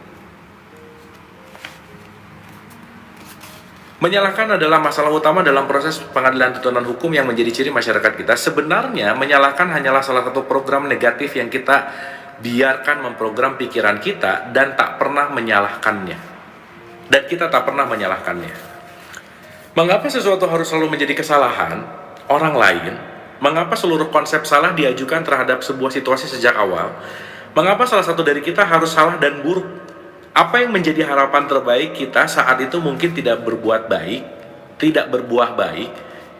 S2: Menyalahkan adalah masalah utama dalam proses pengadilan tuntutan hukum yang menjadi ciri masyarakat kita. Sebenarnya menyalahkan hanyalah salah satu program negatif yang kita biarkan memprogram pikiran kita dan tak pernah menyalahkannya. Dan kita tak pernah menyalahkannya. Mengapa sesuatu harus selalu menjadi kesalahan orang lain? Mengapa seluruh konsep salah diajukan terhadap sebuah situasi sejak awal? Mengapa salah satu dari kita harus salah dan buruk? Apa yang menjadi harapan terbaik kita saat itu mungkin tidak berbuat baik, tidak berbuah baik,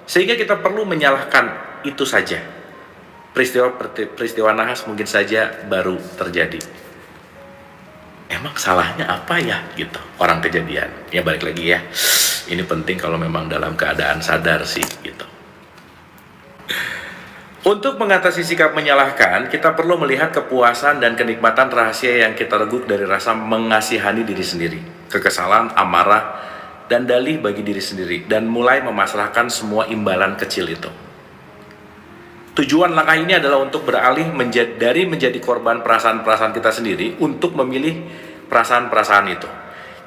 S2: sehingga kita perlu menyalahkan itu saja. Peristiwa nahas mungkin saja baru terjadi. Emang salahnya apa ya gitu orang kejadian? Ya balik lagi ya, ini penting kalau memang dalam keadaan sadar sih gitu. Untuk mengatasi sikap menyalahkan, kita perlu melihat kepuasan dan kenikmatan rahasia yang kita reguk dari rasa mengasihani diri sendiri, kekesalan, amarah, dan dalih bagi diri sendiri, dan mulai memasrahkan semua imbalan kecil itu. Tujuan langkah ini adalah untuk beralih dari menjadi korban perasaan-perasaan kita sendiri untuk memilih perasaan-perasaan itu.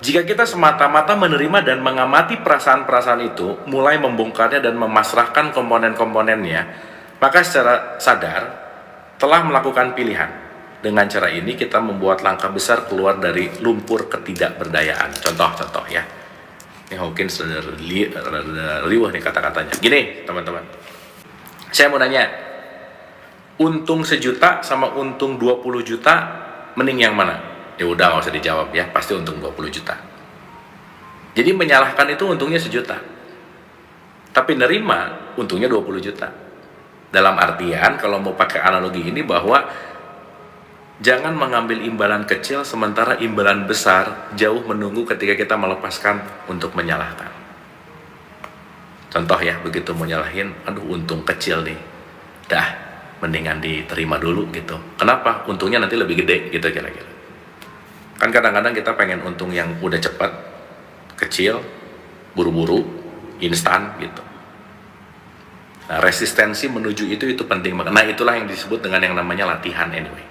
S2: Jika kita semata-mata menerima dan mengamati perasaan-perasaan itu, mulai membongkarnya dan memasrahkan komponen-komponennya, maka secara sadar telah melakukan pilihan. Dengan cara ini kita membuat langkah besar keluar dari lumpur ketidakberdayaan. Contoh-contoh ya. Ini mungkin sudah riuh nih kata-katanya. Gini teman-teman. Saya mau nanya. Untung 1 juta sama untung 20 juta mending yang mana? Ya udah nggak usah dijawab ya. Pasti untung 20 juta. Jadi menyalahkan itu untungnya 1 juta. Tapi nerima untungnya 20 juta. Dalam artian, kalau mau pakai analogi ini bahwa jangan mengambil imbalan kecil sementara imbalan besar jauh menunggu ketika kita melepaskan untuk menyalahkan. Contoh ya, begitu mau nyalahin, aduh untung kecil nih. Dah, mendingan diterima dulu gitu. Kenapa? Untungnya nanti lebih gede gitu kira-kira. Kan kadang-kadang kita pengen untung yang udah cepat, kecil, buru-buru, instan gitu. Nah, resistensi menuju itu penting banget. Nah, itulah yang disebut dengan yang namanya latihan anyway.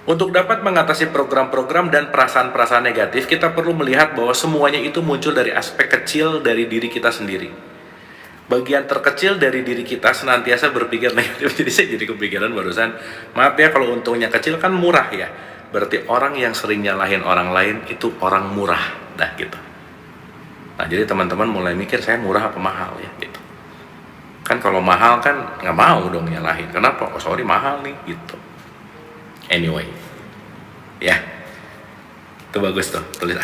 S2: Untuk dapat mengatasi program-program dan perasaan-perasaan negatif, kita perlu melihat bahwa semuanya itu muncul dari aspek kecil dari diri kita sendiri. Bagian terkecil dari diri kita senantiasa berpikir negatif. Jadi saya jadi kepikiran barusan, maaf ya kalau untungnya kecil kan murah ya. Berarti orang yang sering nyalahin orang lain itu orang murah. Nah gitu. Nah jadi teman-teman mulai mikir, saya murah apa mahal ya gitu. Kan kalau mahal kan nggak mau dong nyalahin. Kenapa? Oh sorry mahal nih gitu. Anyway, ya, itu bagus tuh, tulis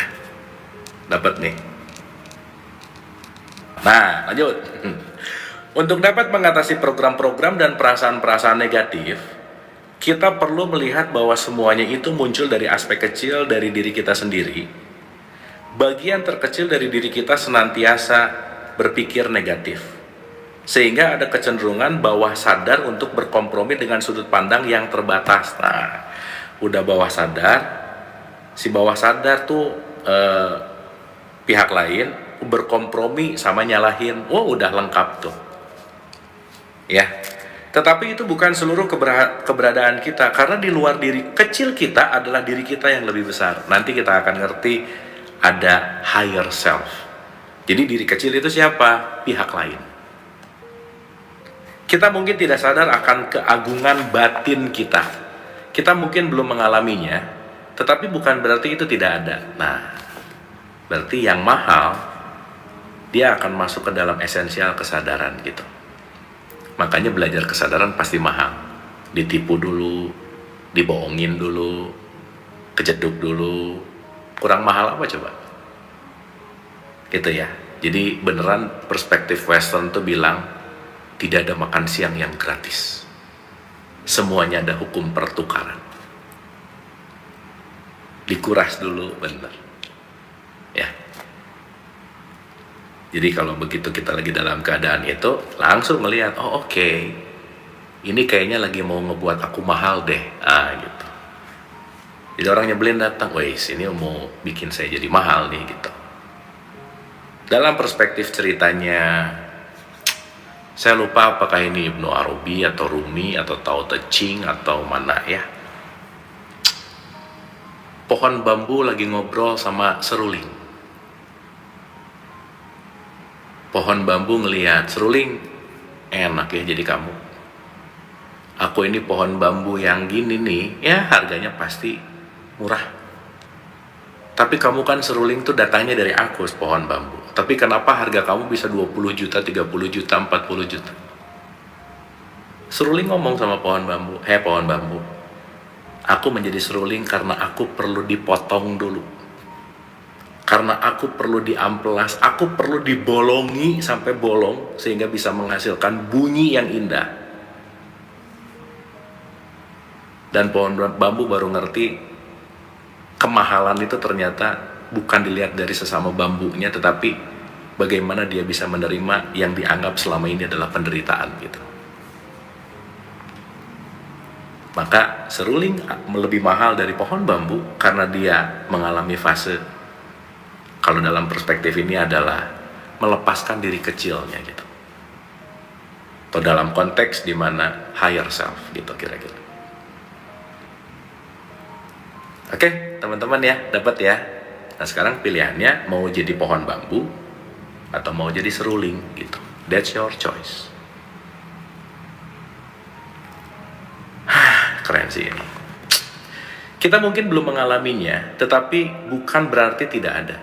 S2: dapat nih. Nah lanjut. Untuk dapat mengatasi program-program dan perasaan-perasaan negatif, kita perlu melihat bahwa semuanya itu muncul dari aspek kecil dari diri kita sendiri. Bagian terkecil dari diri kita senantiasa berpikir negatif. Sehingga ada kecenderungan bawah sadar untuk berkompromi dengan sudut pandang yang terbatas. Nah, udah bawah sadar, si bawah sadar tuh pihak lain berkompromi sama nyalahin. Oh, udah lengkap tuh. Ya. Tetapi itu bukan seluruh keberadaan kita, karena di luar diri kecil kita adalah diri kita yang lebih besar. Nanti kita akan ngerti ada higher self. Jadi diri kecil itu siapa? Pihak lain. Kita mungkin tidak sadar akan keagungan batin kita. Kita mungkin belum mengalaminya, tetapi bukan berarti itu tidak ada. Nah, berarti yang mahal, dia akan masuk ke dalam esensial kesadaran gitu. Makanya belajar kesadaran pasti mahal. Ditipu dulu, dibohongin dulu, kejeduk dulu. Kurang mahal apa coba? Gitu ya. Jadi beneran perspektif Western tuh bilang tidak ada makan siang yang gratis. Semuanya ada hukum pertukaran. Dikuras dulu, bener. Ya. Jadi kalau begitu kita lagi dalam keadaan itu, langsung melihat, oh oke, ini kayaknya lagi mau ngebuat aku mahal deh, gitu. Jadi orang nyebelin datang, wes ini mau bikin saya jadi mahal nih gitu. Dalam perspektif ceritanya, saya lupa apakah ini Ibnu Arabi atau Rumi atau Tao Te Ching atau mana ya. Pohon bambu lagi ngobrol sama seruling. Pohon bambu ngelihat seruling, enak ya jadi kamu. Aku ini pohon bambu yang gini nih, ya harganya pasti murah. Tapi kamu kan seruling tuh datangnya dari aku, pohon bambu. Tapi kenapa harga kamu bisa 20 juta, 30 juta, 40 juta? Seruling ngomong sama pohon bambu, pohon bambu, aku menjadi seruling karena aku perlu dipotong dulu. Karena aku perlu diamplas, aku perlu dibolongi sampai bolong sehingga bisa menghasilkan bunyi yang indah. Dan pohon bambu baru ngerti kemahalan itu ternyata bukan dilihat dari sesama bambunya, tetapi bagaimana dia bisa menerima yang dianggap selama ini adalah penderitaan gitu. Maka seruling lebih mahal dari pohon bambu karena dia mengalami fase, kalau dalam perspektif ini adalah melepaskan diri kecilnya gitu. Atau dalam konteks di mana higher self gitu kira-kira. Oke, teman-teman ya, dapat ya. Nah, sekarang pilihannya mau jadi pohon bambu atau mau jadi seruling gitu. That's your choice. Keren sih ini. Kita mungkin belum mengalaminya, tetapi bukan berarti tidak ada.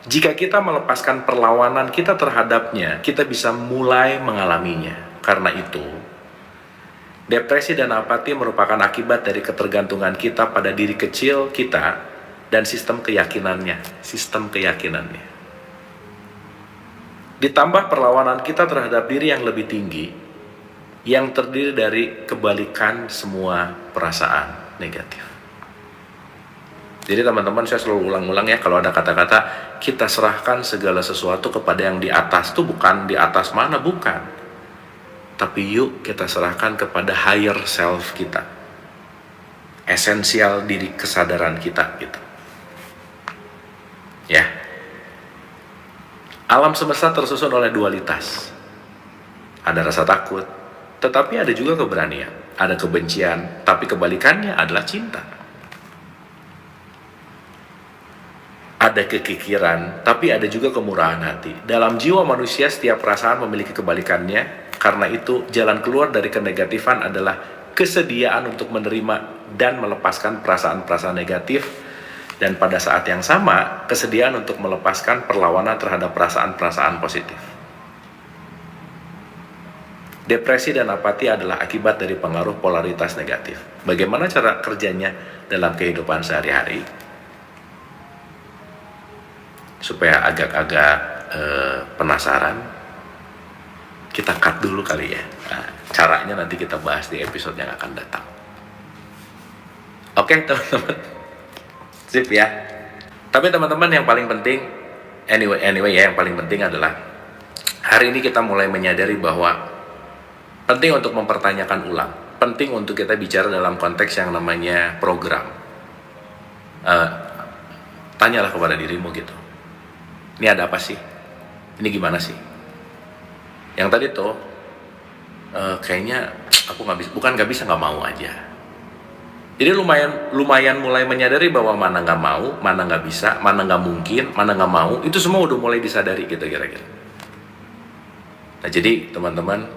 S2: Jika kita melepaskan perlawanan kita terhadapnya, kita bisa mulai mengalaminya. Karena itu, depresi dan apati merupakan akibat dari ketergantungan kita pada diri kecil kita dan sistem keyakinannya. Ditambah perlawanan kita terhadap diri yang lebih tinggi, yang terdiri dari kebalikan semua perasaan negatif. Jadi teman-teman, saya selalu ulang-ulang ya, kalau ada kata-kata kita serahkan segala sesuatu kepada yang di atas, itu bukan di atas mana, bukan. Tapi yuk kita serahkan kepada higher self kita, esensial diri kesadaran kita gitu. Ya. Alam semesta tersusun oleh dualitas. Ada rasa takut, tetapi ada juga keberanian. Ada kebencian, tapi kebalikannya adalah cinta. Ada kekikiran, tapi ada juga kemurahan hati. Dalam jiwa manusia, setiap perasaan memiliki kebalikannya. Karena itu, jalan keluar dari kenegatifan adalah kesediaan untuk menerima dan melepaskan perasaan-perasaan negatif. Dan pada saat yang sama, kesediaan untuk melepaskan perlawanan terhadap perasaan-perasaan positif. Depresi dan apati adalah akibat dari pengaruh polaritas negatif. Bagaimana cara kerjanya dalam kehidupan sehari-hari? Supaya agak-agak penasaran, kita cut dulu kali ya. Nah, caranya nanti kita bahas di episode yang akan datang. Oke teman-teman, sip ya. Tapi teman-teman, yang paling penting, anyway ya, yang paling penting adalah hari ini kita mulai menyadari bahwa penting untuk mempertanyakan ulang, penting untuk kita bicara dalam konteks yang namanya program. Tanyalah kepada dirimu gitu. Ini ada apa sih? Ini gimana sih? Yang tadi tuh kayaknya aku nggak bisa, bukan nggak bisa, nggak mau aja. Jadi lumayan mulai menyadari bahwa mana nggak mau, mana nggak bisa, mana nggak mungkin, mana nggak mau, itu semua udah mulai disadari gitu kira-kira. Nah jadi teman-teman,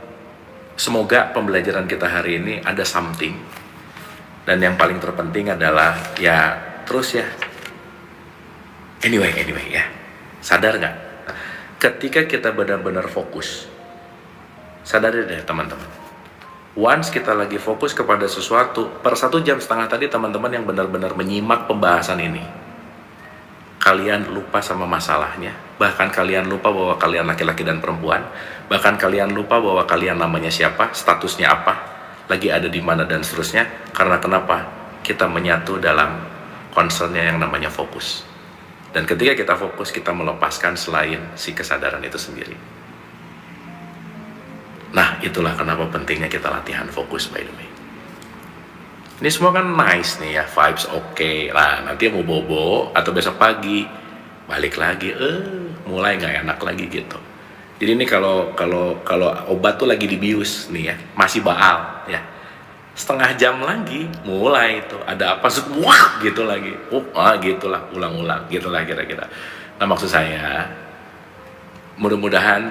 S2: semoga pembelajaran kita hari ini ada something. Dan yang paling terpenting adalah ya terus ya. Anyway ya, sadar nggak? Ketika kita benar-benar fokus, sadari deh teman-teman. Once kita lagi fokus kepada sesuatu, per 1,5 jam tadi teman-teman yang benar-benar menyimak pembahasan ini, kalian lupa sama masalahnya, bahkan kalian lupa bahwa kalian laki-laki dan perempuan, bahkan kalian lupa bahwa kalian namanya siapa, statusnya apa, lagi ada di mana dan seterusnya. Karena kenapa? Kita menyatu dalam concernnya yang namanya fokus. Dan ketika kita fokus, kita melepaskan selain si kesadaran itu sendiri. Nah, itulah kenapa pentingnya kita latihan fokus, by the way. Ini semua kan nice nih ya, vibes oke. Nah, nanti mau bobo atau besok pagi balik lagi, mulai nggak enak lagi gitu. Jadi ini kalau obat tuh lagi dibius nih ya, masih baal ya. Setengah jam lagi mulai itu ada apa semua gitu lagi. Gitulah ulang-ulang gitulah kira-kira. Nah, maksud saya mudah-mudahan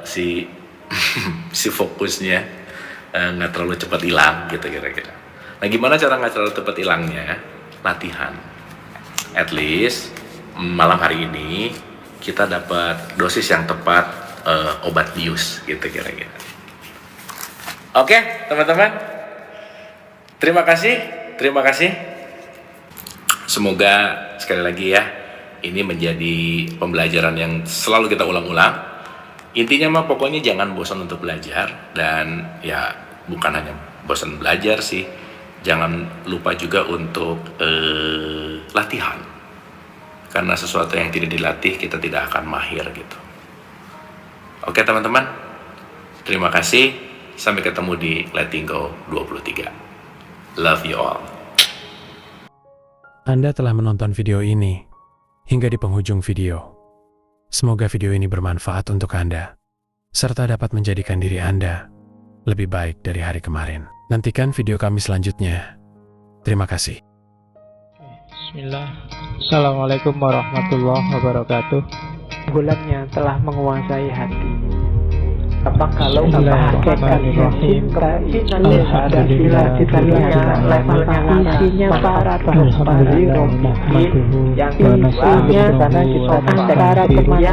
S2: si fokusnya nggak terlalu cepat hilang gitu kira-kira. Nah, gimana cara nggak terlalu cepat hilangnya? Latihan. At least malam hari ini kita dapat dosis yang tepat obat bius gitu kira-kira. Oke, teman-teman. Terima kasih. Semoga sekali lagi ya, ini menjadi pembelajaran yang selalu kita ulang-ulang. Intinya mah pokoknya jangan bosan untuk belajar, dan ya bukan hanya bosan belajar sih, jangan lupa juga untuk latihan. Karena sesuatu yang tidak dilatih kita tidak akan mahir gitu. Oke teman-teman, terima kasih, sampai ketemu di Letting Go 23. Love you all.
S1: Anda telah menonton video ini hingga di penghujung video. Semoga video ini bermanfaat untuk Anda, serta dapat menjadikan diri Anda lebih baik dari hari kemarin. Nantikan video kami selanjutnya. Terima kasih.
S3: Bismillah. Assalamualaikum warahmatullahi wabarakatuh.
S4: Bulan yang telah menguasai hati. Apa kalau hakikat cinta ini bila kita lihat levelnya isinya para kembali yang isinya karena kita antara teman